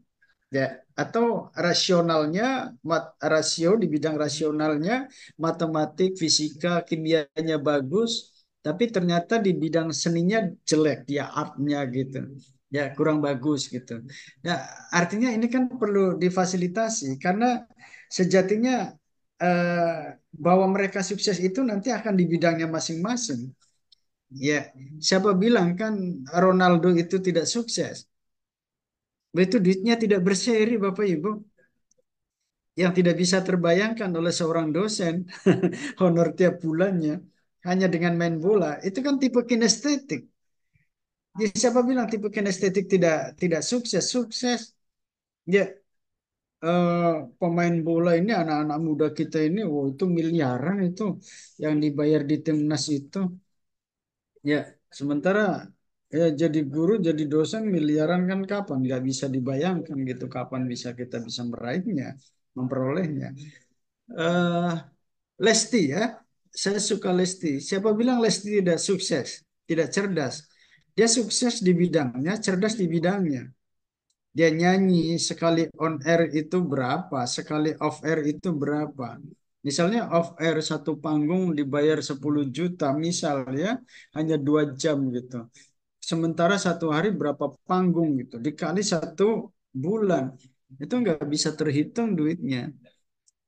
Ya, atau rasionalnya, rasio di bidang rasionalnya, matematik, fisika, kimianya bagus, tapi ternyata di bidang seninya jelek, dia artnya gitu, ya kurang bagus gitu. Nah, artinya ini kan perlu difasilitasi karena sejatinya bahwa mereka sukses itu nanti akan di bidangnya masing-masing. Ya, siapa bilang kan Ronaldo itu tidak sukses? Itu duitnya tidak berseri, Bapak Ibu. Yang tidak bisa terbayangkan oleh seorang dosen honor tiap bulannya hanya dengan main bola itu kan tipe kinestetik. Jadi siapa bilang tipe kinestetik tidak sukses? Sukses. Ya eh, pemain bola ini anak-anak muda kita ini, wow itu miliaran itu yang dibayar di timnas itu. Ya sementara ya jadi guru, jadi dosen miliaran kan kapan? Nggak bisa dibayangkan gitu kapan kita bisa meraihnya, memperolehnya. eh Lesti ya, saya suka Lesti. Siapa bilang Lesti tidak sukses, tidak cerdas? Dia sukses di bidangnya, cerdas di bidangnya. Dia nyanyi sekali on air itu berapa, sekali off air itu berapa. Misalnya off air satu panggung dibayar 10 juta, misal ya, hanya 2 jam gitu. Sementara satu hari berapa panggung gitu, dikali 1 bulan, itu nggak bisa terhitung duitnya.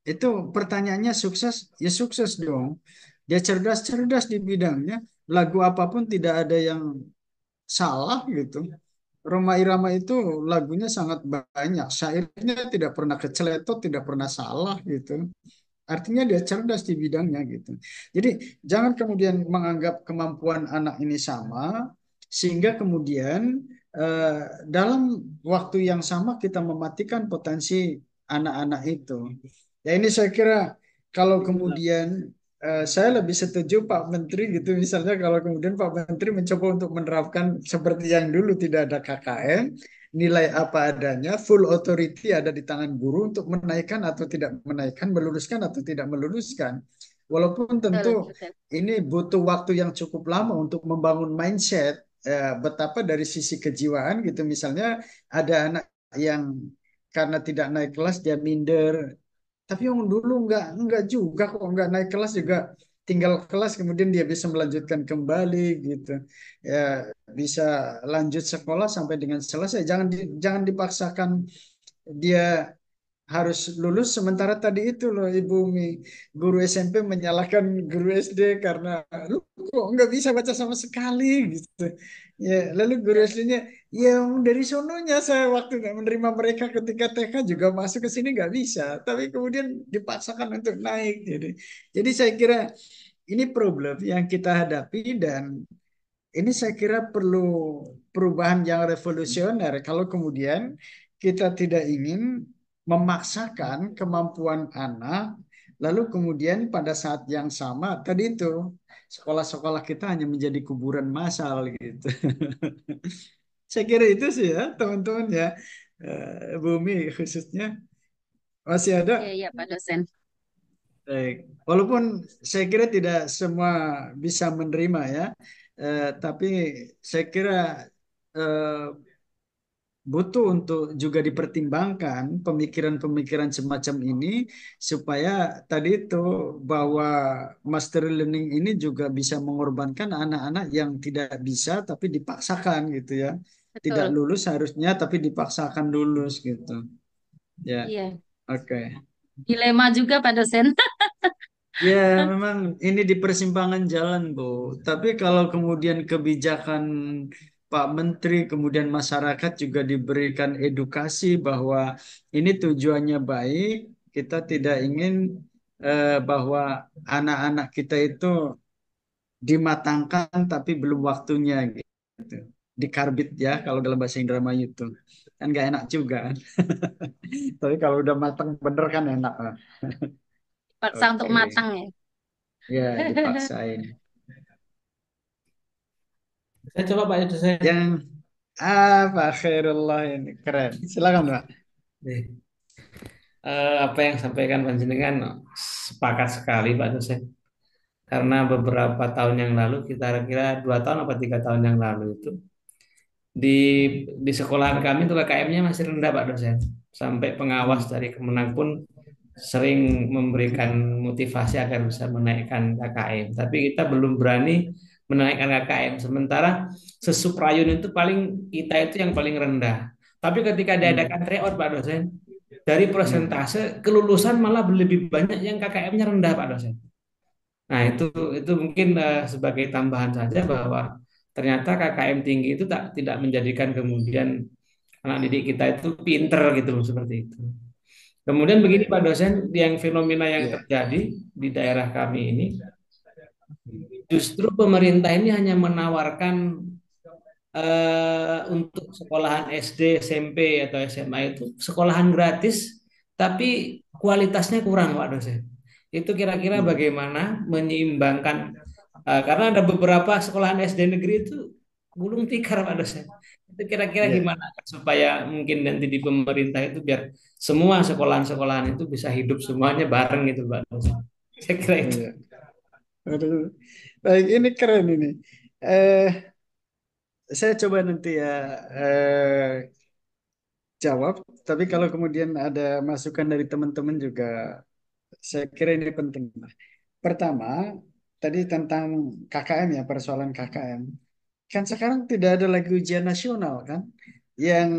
Itu pertanyaannya sukses, ya sukses dong. Dia cerdas-cerdas di bidangnya. Lagu apapun tidak ada yang salah gitu. Roma Irama itu lagunya sangat banyak. Syairnya tidak pernah keceletot, tidak pernah salah gitu. Artinya dia cerdas di bidangnya gitu. Jadi jangan kemudian menganggap kemampuan anak ini sama, sehingga kemudian eh, dalam waktu yang sama kita mematikan potensi anak-anak itu. Ya ini saya kira kalau kemudian saya lebih setuju Pak Menteri gitu misalnya kalau kemudian Pak Menteri mencoba untuk menerapkan seperti yang dulu tidak ada KKM, nilai apa adanya, full authority ada di tangan guru untuk menaikkan atau tidak menaikkan, meluluskan atau tidak meluluskan. Walaupun tentu Betul, betul. ini butuh waktu yang cukup lama untuk membangun mindset, betapa dari sisi kejiwaan gitu misalnya ada anak yang karena tidak naik kelas dia minder, tapi yang dulu nggak juga kok, nggak naik kelas juga tinggal kelas kemudian dia bisa melanjutkan kembali gitu. Ya bisa lanjut sekolah sampai dengan selesai. Jangan dipaksakan dia harus lulus sementara tadi itu loh Ibu Mi, guru SMP menyalahkan guru SD karena lu kok nggak bisa baca sama sekali gitu ya, lalu guru SD-nya ya dari sononya saya waktu nggak menerima mereka ketika TK juga masuk ke sini nggak bisa tapi kemudian dipaksakan untuk naik, jadi saya kira ini problem yang kita hadapi dan ini saya kira perlu perubahan yang revolusioner kalau kemudian kita tidak ingin memaksakan kemampuan anak, lalu kemudian pada saat yang sama tadi itu sekolah-sekolah kita hanya menjadi kuburan massal gitu. Saya kira itu sih ya teman-teman ya. Bumi khususnya masih ada. Iya, iya, Pak dosen. Baik. Walaupun saya kira tidak semua bisa menerima ya, tapi saya kira eh, butuh untuk juga dipertimbangkan pemikiran-pemikiran semacam ini supaya tadi itu bahwa master learning ini juga bisa mengorbankan anak-anak yang tidak bisa tapi dipaksakan gitu ya. Tidak Betul. lulus harusnya tapi dipaksakan lulus gitu. Ya, Iya. oke. Dilema juga, Pak dosen. Ya, memang ini di persimpangan jalan, Bu. Tapi kalau kemudian kebijakan Pak Menteri, kemudian masyarakat juga diberikan edukasi bahwa ini tujuannya baik, kita tidak ingin bahwa anak-anak kita itu dimatangkan tapi belum waktunya gitu. Dikarbit ya, kalau dalam bahasa Indramayu itu. Kan nggak enak juga kan. Tapi kalau udah matang bener kan enak. Paksa untuk Oke, matang ya. ya dipaksain. Saya coba Pak dosen. Yang apa khairullah ini keren. Silakan Pak. Nih, apa yang sampaikan panjenengan sepakat sekali Pak dosen. Karena beberapa tahun yang lalu, kita kira 2 tahun atau 3 tahun yang lalu itu di di sekolahan kami itu KKM-nya masih rendah Pak dosen. Sampai pengawas Hmm. dari Kemenang pun sering memberikan motivasi agar bisa menaikkan KKM. Tapi kita belum berani menaikkan KKM. Sementara sesuprayun itu paling kita itu yang paling rendah. Tapi ketika Hmm. diadakan tryout Pak dosen, dari Hmm. persentase kelulusan malah lebih banyak yang KKM-nya rendah Pak dosen. Nah, itu mungkin sebagai tambahan saja bahwa ternyata KKM tinggi itu tidak menjadikan kemudian anak didik kita itu pinter gitu loh, seperti itu. Kemudian begini Ya, Pak dosen, yang fenomena yang ya. terjadi di daerah kami ini, justru pemerintah ini hanya menawarkan untuk sekolahan SD, SMP atau SMA itu sekolahan gratis, tapi kualitasnya kurang Pak dosen. Itu kira-kira Hmm. bagaimana menyeimbangkan, karena ada beberapa sekolahan SD negeri itu gulung tikar Pak dosen. Itu kira-kira Ya. gimana supaya mungkin nanti di pemerintah itu biar semua sekolahan-sekolahan itu bisa hidup semuanya bareng gitu Pak dosen. Saya kira itu. Ya. Aduh. Baik, ini keren ini. Eh, saya coba nanti ya jawab. Tapi kalau kemudian ada masukan dari teman-teman juga, saya kira ini penting. Pertama, tadi tentang KKM ya, persoalan KKM. Kan sekarang tidak ada lagi ujian nasional kan? Yang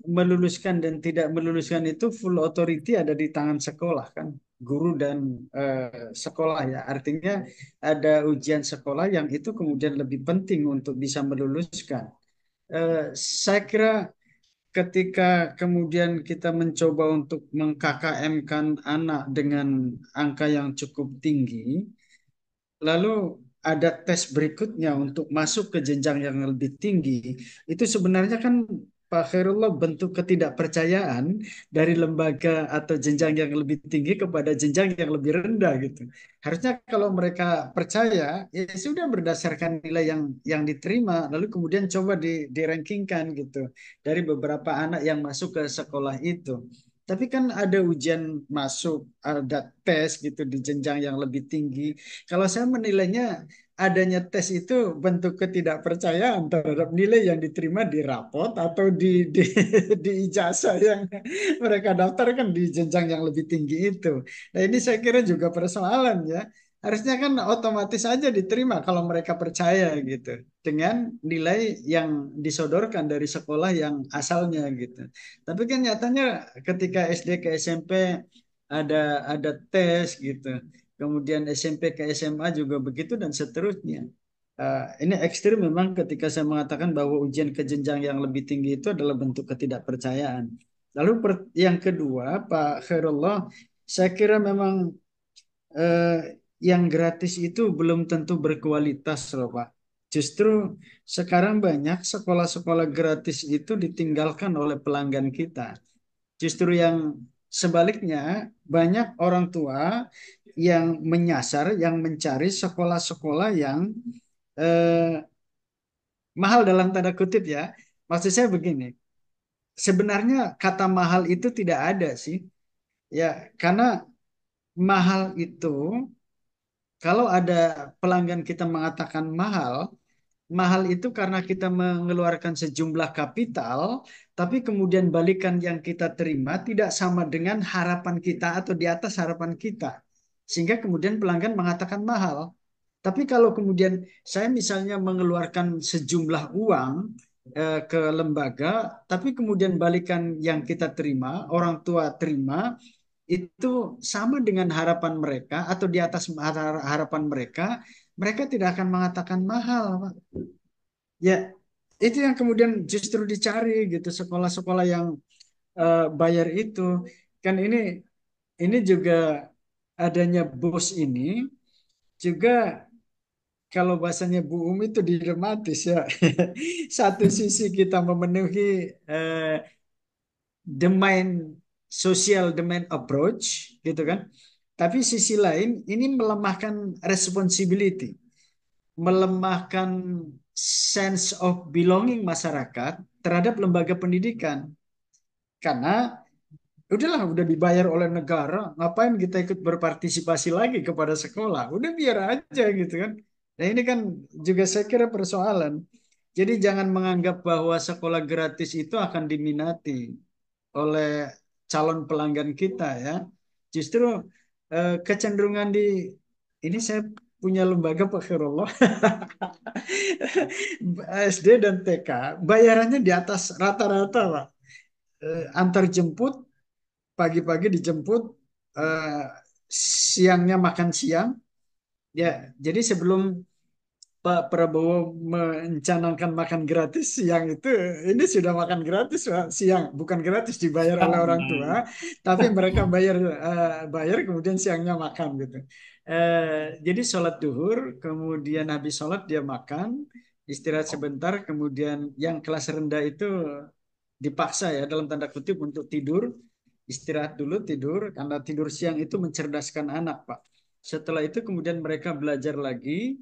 meluluskan dan tidak meluluskan itu full authority ada di tangan sekolah kan? Guru dan sekolah ya. Artinya ada ujian sekolah yang itu kemudian lebih penting untuk bisa meluluskan. Saya kira ketika kemudian kita mencoba untuk meng-KKM-kan anak dengan angka yang cukup tinggi, lalu ada tes berikutnya untuk masuk ke jenjang yang lebih tinggi, itu sebenarnya kan Pak Khairullah, bentuk ketidakpercayaan dari lembaga atau jenjang yang lebih tinggi kepada jenjang yang lebih rendah gitu. Harusnya kalau mereka percaya, ya sudah berdasarkan nilai yang diterima, lalu kemudian coba dirankingkan gitu dari beberapa anak yang masuk ke sekolah itu. Tapi kan ada ujian masuk, ada tes gitu di jenjang yang lebih tinggi. Kalau saya menilainya adanya tes itu bentuk ketidakpercayaan terhadap nilai yang diterima di rapot atau di ijazah yang mereka daftarkan di jenjang yang lebih tinggi itu. Nah ini saya kira juga persoalan ya. Harusnya kan otomatis saja diterima kalau mereka percaya gitu dengan nilai yang disodorkan dari sekolah yang asalnya gitu. Tapi kan nyatanya ketika SD ke SMP ada tes gitu. Kemudian SMP ke SMA juga begitu dan seterusnya. Ini ekstrim memang ketika saya mengatakan bahwa ujian ke jenjang yang lebih tinggi itu adalah bentuk ketidakpercayaan. Lalu yang kedua, Pak Khairullah, saya kira memang eh, yang gratis itu belum tentu berkualitas loh Pak. Justru sekarang banyak sekolah-sekolah gratis itu ditinggalkan oleh pelanggan kita. Justru yang sebaliknya, banyak orang tua yang menyasar, yang mencari sekolah-sekolah yang eh, mahal dalam tanda kutip ya. Maksud saya begini, sebenarnya kata mahal itu tidak ada sih. Ya, karena mahal itu, kalau ada pelanggan kita mengatakan mahal, mahal itu karena kita mengeluarkan sejumlah kapital, tapi kemudian balikan yang kita terima tidak sama dengan harapan kita atau di atas harapan kita. Sehingga kemudian pelanggan mengatakan mahal. Tapi kalau kemudian saya misalnya mengeluarkan sejumlah uang ke lembaga, tapi kemudian balikan yang kita terima, orang tua terima, itu sama dengan harapan mereka atau di atas harapan mereka, mereka tidak akan mengatakan mahal, Pak. Ya, itu yang kemudian justru dicari gitu sekolah-sekolah yang bayar itu. Kan ini juga adanya BOS ini juga kalau bahasanya Bu Umi itu dilematis ya. Satu sisi kita memenuhi eh, domain sosial domain approach gitu kan. Tapi sisi lain ini melemahkan responsibility, melemahkan sense of belonging masyarakat terhadap lembaga pendidikan. Karena udah dibayar oleh negara, ngapain kita ikut berpartisipasi lagi kepada sekolah? Udah biar aja gitu kan. Nah ini kan juga saya kira persoalan. Jadi jangan menganggap bahwa sekolah gratis itu akan diminati oleh calon pelanggan kita ya. Justru kecenderungan ini saya punya lembaga Pak Khairullah SD dan TK bayarannya di atas rata-rata Pak. Antar jemput pagi-pagi dijemput, eh, siangnya makan siang. Ya, jadi sebelum Pak Prabowo mencanangkan makan gratis siang itu, ini sudah makan gratis Pak, siang, bukan gratis dibayar oleh orang tua, tapi mereka bayar kemudian siangnya makan gitu. Jadi sholat duhur, kemudian habis sholat dia makan, istirahat sebentar, kemudian yang kelas rendah itu dipaksa ya dalam tanda kutip untuk tidur, istirahat dulu tidur, karena tidur siang itu mencerdaskan anak Pak. Setelah itu kemudian mereka belajar lagi.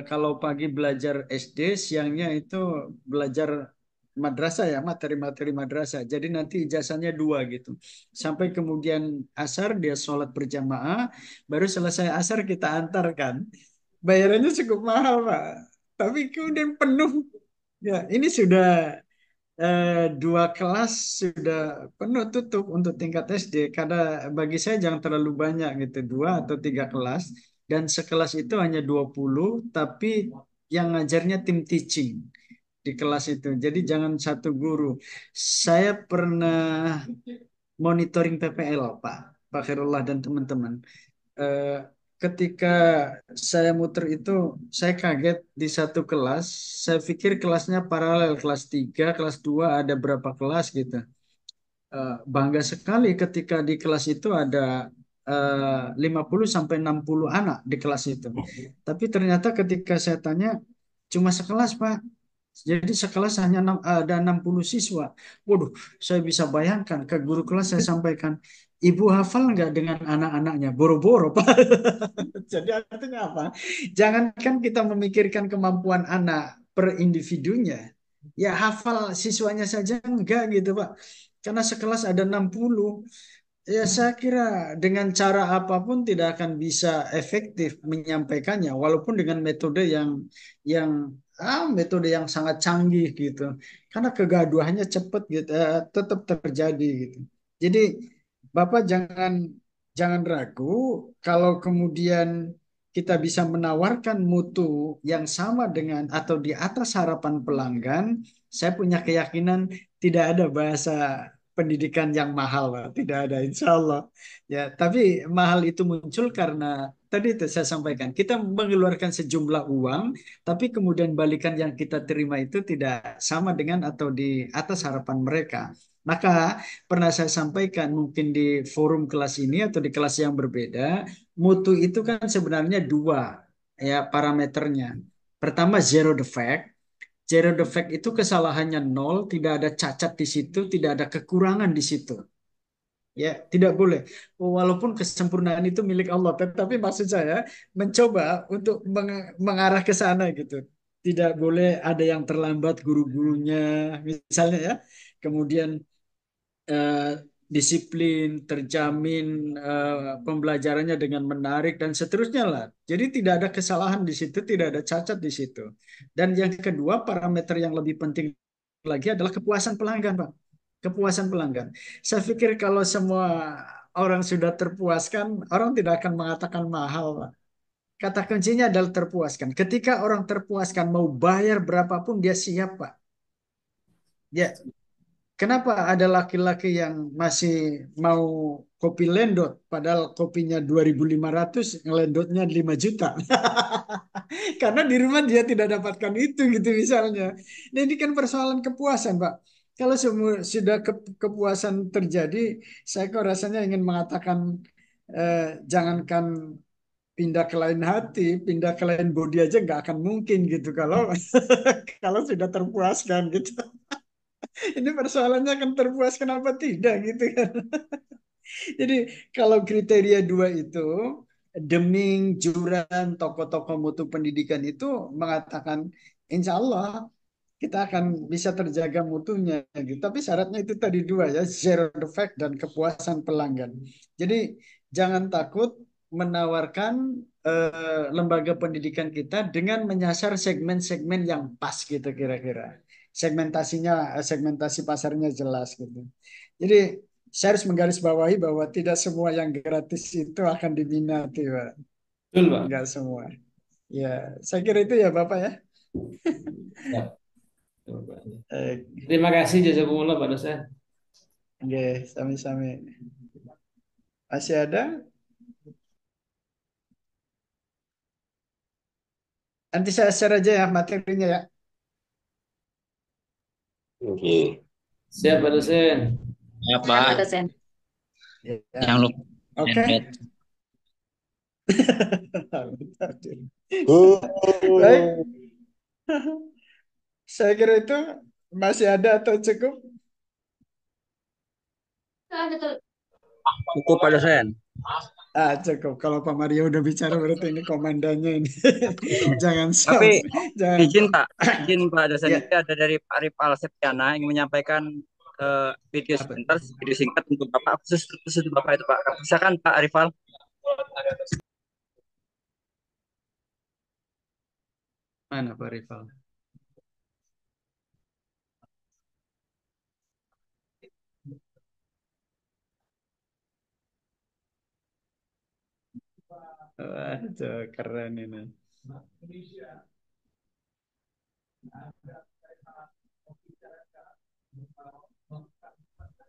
Kalau pagi belajar SD, siangnya itu belajar madrasah ya, materi-materi madrasah. Jadi nanti ijazahnya dua gitu. Sampai kemudian asar dia sholat berjamaah, baru selesai asar kita antarkan. Bayarannya cukup mahal Pak. Tapi kemudian penuh. Ya, ini sudah dua kelas sudah penuh tutup untuk tingkat SD karena bagi saya jangan terlalu banyak gitu, dua atau tiga kelas dan sekelas itu hanya 20 tapi yang ngajarnya tim teaching di kelas itu, jadi jangan satu guru. Saya pernah monitoring PPL Pak Khairullah dan teman-teman. Eh, Ketika saya muter itu, saya kaget di satu kelas. Saya pikir kelasnya paralel, kelas 3 kelas 2 ada berapa kelas gitu. Bangga sekali ketika di kelas itu ada 50 sampai 60 anak di kelas itu. Tapi ternyata ketika saya tanya, cuma sekelas Pak. Jadi sekelas hanya ada 60 siswa. Waduh, saya bisa bayangkan ke guru kelas saya sampaikan, Ibu hafal nggak dengan anak-anaknya? Boro-boro, Pak. Jadi artinya apa? Jangankan kita memikirkan kemampuan anak per individunya, ya hafal siswanya saja enggak gitu, Pak. Karena sekelas ada 60. Ya, saya kira dengan cara apapun tidak akan bisa efektif menyampaikannya, walaupun dengan metode yang metode yang sangat canggih gitu. Karena kegaduhannya cepat gitu, tetap terjadi gitu. Jadi Bapak jangan ragu kalau kemudian kita bisa menawarkan mutu yang sama dengan atau di atas harapan pelanggan, saya punya keyakinan tidak ada bahasa pendidikan yang mahal, Pak. Tidak ada, insya Allah. Ya, tapi mahal itu muncul karena tadi itu saya sampaikan, kita mengeluarkan sejumlah uang, tapi kemudian balikan yang kita terima itu tidak sama dengan atau di atas harapan mereka. Maka pernah saya sampaikan mungkin di forum kelas ini atau di kelas yang berbeda, mutu itu kan sebenarnya dua ya parameternya. Pertama zero defect. Zero defect itu kesalahannya nol, tidak ada cacat di situ, tidak ada kekurangan di situ. Ya, tidak boleh. Walaupun kesempurnaan itu milik Allah, tetapi maksud saya mencoba untuk mengarah ke sana gitu. Tidak boleh ada yang terlambat guru-gurunya, misalnya ya. Kemudian eh, disiplin, terjamin pembelajarannya dengan menarik dan seterusnya lah. Jadi tidak ada kesalahan di situ, tidak ada cacat di situ. Dan yang kedua, parameter yang lebih penting lagi adalah kepuasan pelanggan, Pak. Kepuasan pelanggan. Saya pikir kalau semua orang sudah terpuaskan, orang tidak akan mengatakan mahal, Pak. Kata kuncinya adalah terpuaskan. Ketika orang terpuaskan, mau bayar berapapun dia siap, Pak. Ya, kenapa ada laki-laki yang masih mau kopi lendot, padahal kopinya 2.500, ngelendotnya 5 juta. Karena di rumah dia tidak dapatkan itu gitu misalnya. Nah ini kan persoalan kepuasan, Pak. Kalau semua sudah kepuasan terjadi, saya kok rasanya ingin mengatakan jangankan pindah ke lain hati, pindah ke lain body aja nggak akan mungkin gitu kalau kalau sudah terpuaskan gitu. Ini persoalannya akan terpuaskan apa tidak gitu kan. Jadi kalau kriteria dua itu, Deming, Juran, tokoh-tokoh mutu pendidikan itu mengatakan insya Allah kita akan bisa terjaga mutunya gitu. Tapi syaratnya itu tadi dua ya, zero defect dan kepuasan pelanggan. Jadi jangan takut menawarkan lembaga pendidikan kita dengan menyasar segmen-segmen yang pas gitu kira-kira. Segmentasinya, segmentasi pasarnya jelas gitu. Jadi saya harus menggarisbawahi bahwa tidak semua yang gratis itu akan diminati, Pak. Betul, Pak. Enggak semua. Ya, saya kira itu ya, Bapak ya. Ya, betul, Pak. Eh, Terima kasih jazakumullah Pak dosen. Oke, sami-sami. Masih ada? Nanti saya share aja ya materinya ya. Oke. Siap Pak dosen. Ya, Ya, Pak. Pak dosen. Ya. Yang lupa Oke. handmade. Baik, saya kira itu masih ada atau cukup? Cukup, Pak dosen. Cukup. Kalau Pak Mario udah bicara berarti ini komandannya ini. Jangan Tapi jangan. izin Pak dosen, Ya, itu ada dari Pak Rifal Septiana ingin menyampaikan video apa? sebentar, video singkat untuk Bapak, khusus untuk Bapak itu Pak. Silakan Pak Rifal. Mana Pak Rival? Waduh, keren ini.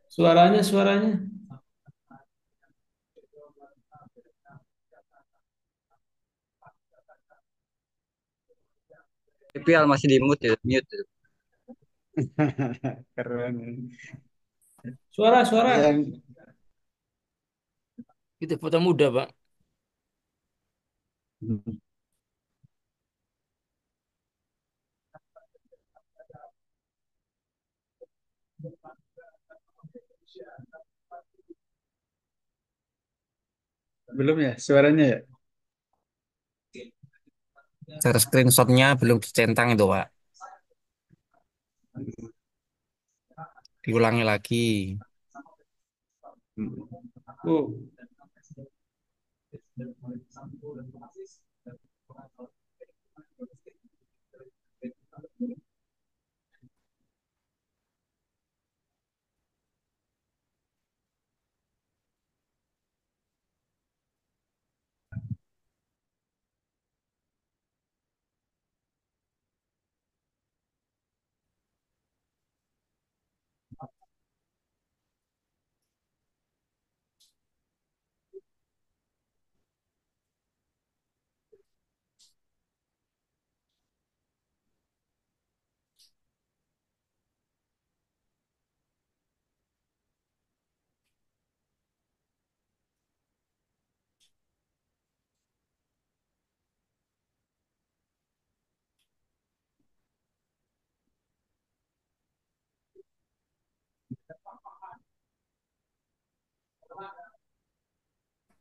Suaranya. Rifal masih di mute, mute. Keren ini. Suara. Yang Itu foto muda, Pak. Belum ya suaranya ya? Share screenshotnya belum dicentang itu, Pak. Diulangi lagi. Oh,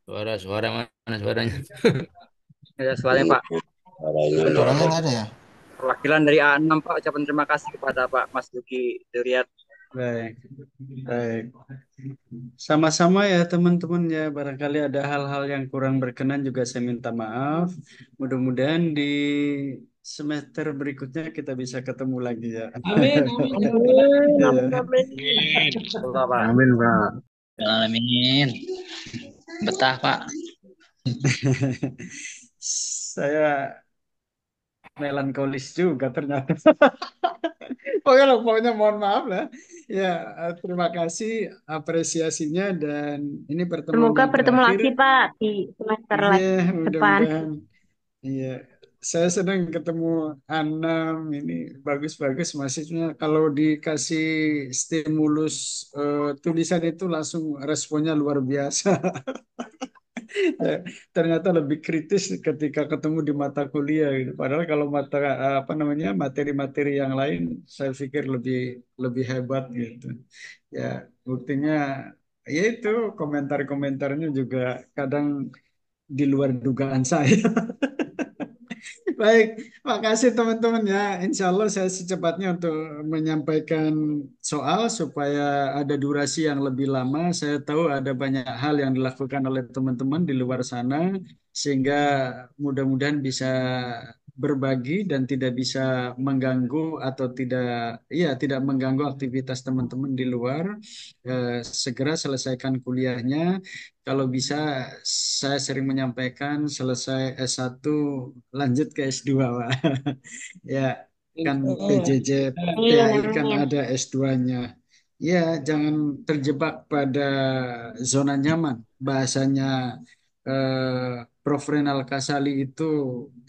Suara mana suaranya? Ya, suaranya Pak. Untuk Suaranya nggak ada ya? perwakilan dari A6 Pak, ucapan terima kasih kepada Pak Mas Duki Duriat. baik, baik. Sama-sama ya teman-teman ya. Barangkali ada hal-hal yang kurang berkenan juga saya minta maaf. Mudah-mudahan di semester berikutnya kita bisa ketemu lagi ya. Amin, amin ya rabbal Amin, Iya. amin, amin. Betul, Pak. Amin, Pak. Alamin. Betah, Pak. Saya melankolis juga ternyata. Pokoknya mohon maaf lah. Ya, terima kasih apresiasinya dan ini pertemuan Semoga yang bertemu terakhir. lagi Pak di semester Iya, depan. mudah-mudahan. Iya, saya senang ketemu Anam ini bagus-bagus maksudnya kalau dikasih stimulus tulisan itu langsung responnya luar biasa. Ya, ternyata lebih kritis ketika ketemu di mata kuliah gitu. Padahal kalau mata apa namanya materi-materi yang lain saya pikir lebih lebih hebat gitu. Ya, buktinya ya itu komentar-komentarnya juga kadang di luar dugaan saya. Baik, makasih teman-teman ya. Insya Allah saya secepatnya untuk menyampaikan soal supaya ada durasi yang lebih lama. Saya tahu ada banyak hal yang dilakukan oleh teman-teman di luar sana, sehingga mudah-mudahan bisa berbagi dan tidak bisa mengganggu atau tidak mengganggu aktivitas teman-teman di luar. Segera selesaikan kuliahnya. Kalau bisa, saya sering menyampaikan selesai S1 lanjut ke S2, Pak. Ya, kan PJJ, Amin, PAI kan amin. ada S2-nya. Ya, jangan terjebak pada zona nyaman. Bahasanya Prof. Renal Kasali itu,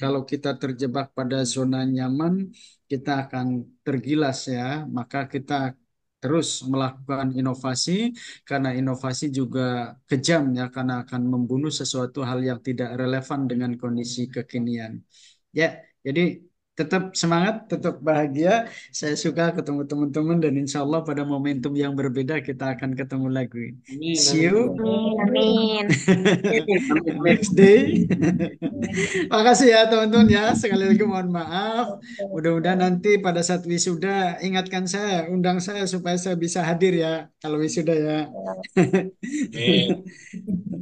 kalau kita terjebak pada zona nyaman, kita akan tergilas ya. Maka kita terus melakukan inovasi, karena inovasi juga kejam ya, karena akan membunuh sesuatu hal yang tidak relevan dengan kondisi kekinian. Ya, jadi tetap semangat, tetap bahagia. Saya suka ketemu teman-teman dan insya Allah pada momentum yang berbeda kita akan ketemu lagi. Amin, See amin. you Amin, amin. next day. Makasih ya teman-teman ya. Sekali lagi mohon maaf. Mudah-mudahan nanti pada saat wisuda ingatkan saya, undang saya supaya saya bisa hadir ya kalau wisuda ya.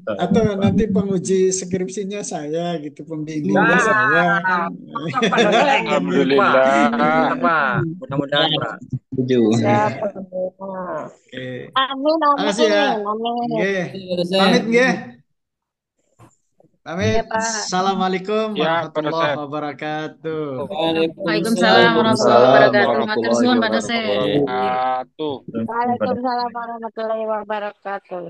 Atau nanti penguji skripsinya saya gitu, pembimbingnya Nah, saya kan. Pak dosen, Pak. Alhamdulillah. Pak, mudah-mudahan Pak. Setuju. Siap. Oke. Amin, Makasih ya. amin, amin. Nggih. Iya, dosen. Pamit nggih. Iya Pamit. Pak. Assalamualaikum Ya, Pak warahmatullahi dosen. wabarakatuh. Waalaikumsalam warahmatullahi wabarakatuh. Matur suwun Pak dosen. Wabarakatuh. Waalaikumsalam warahmatullahi wabarakatuh.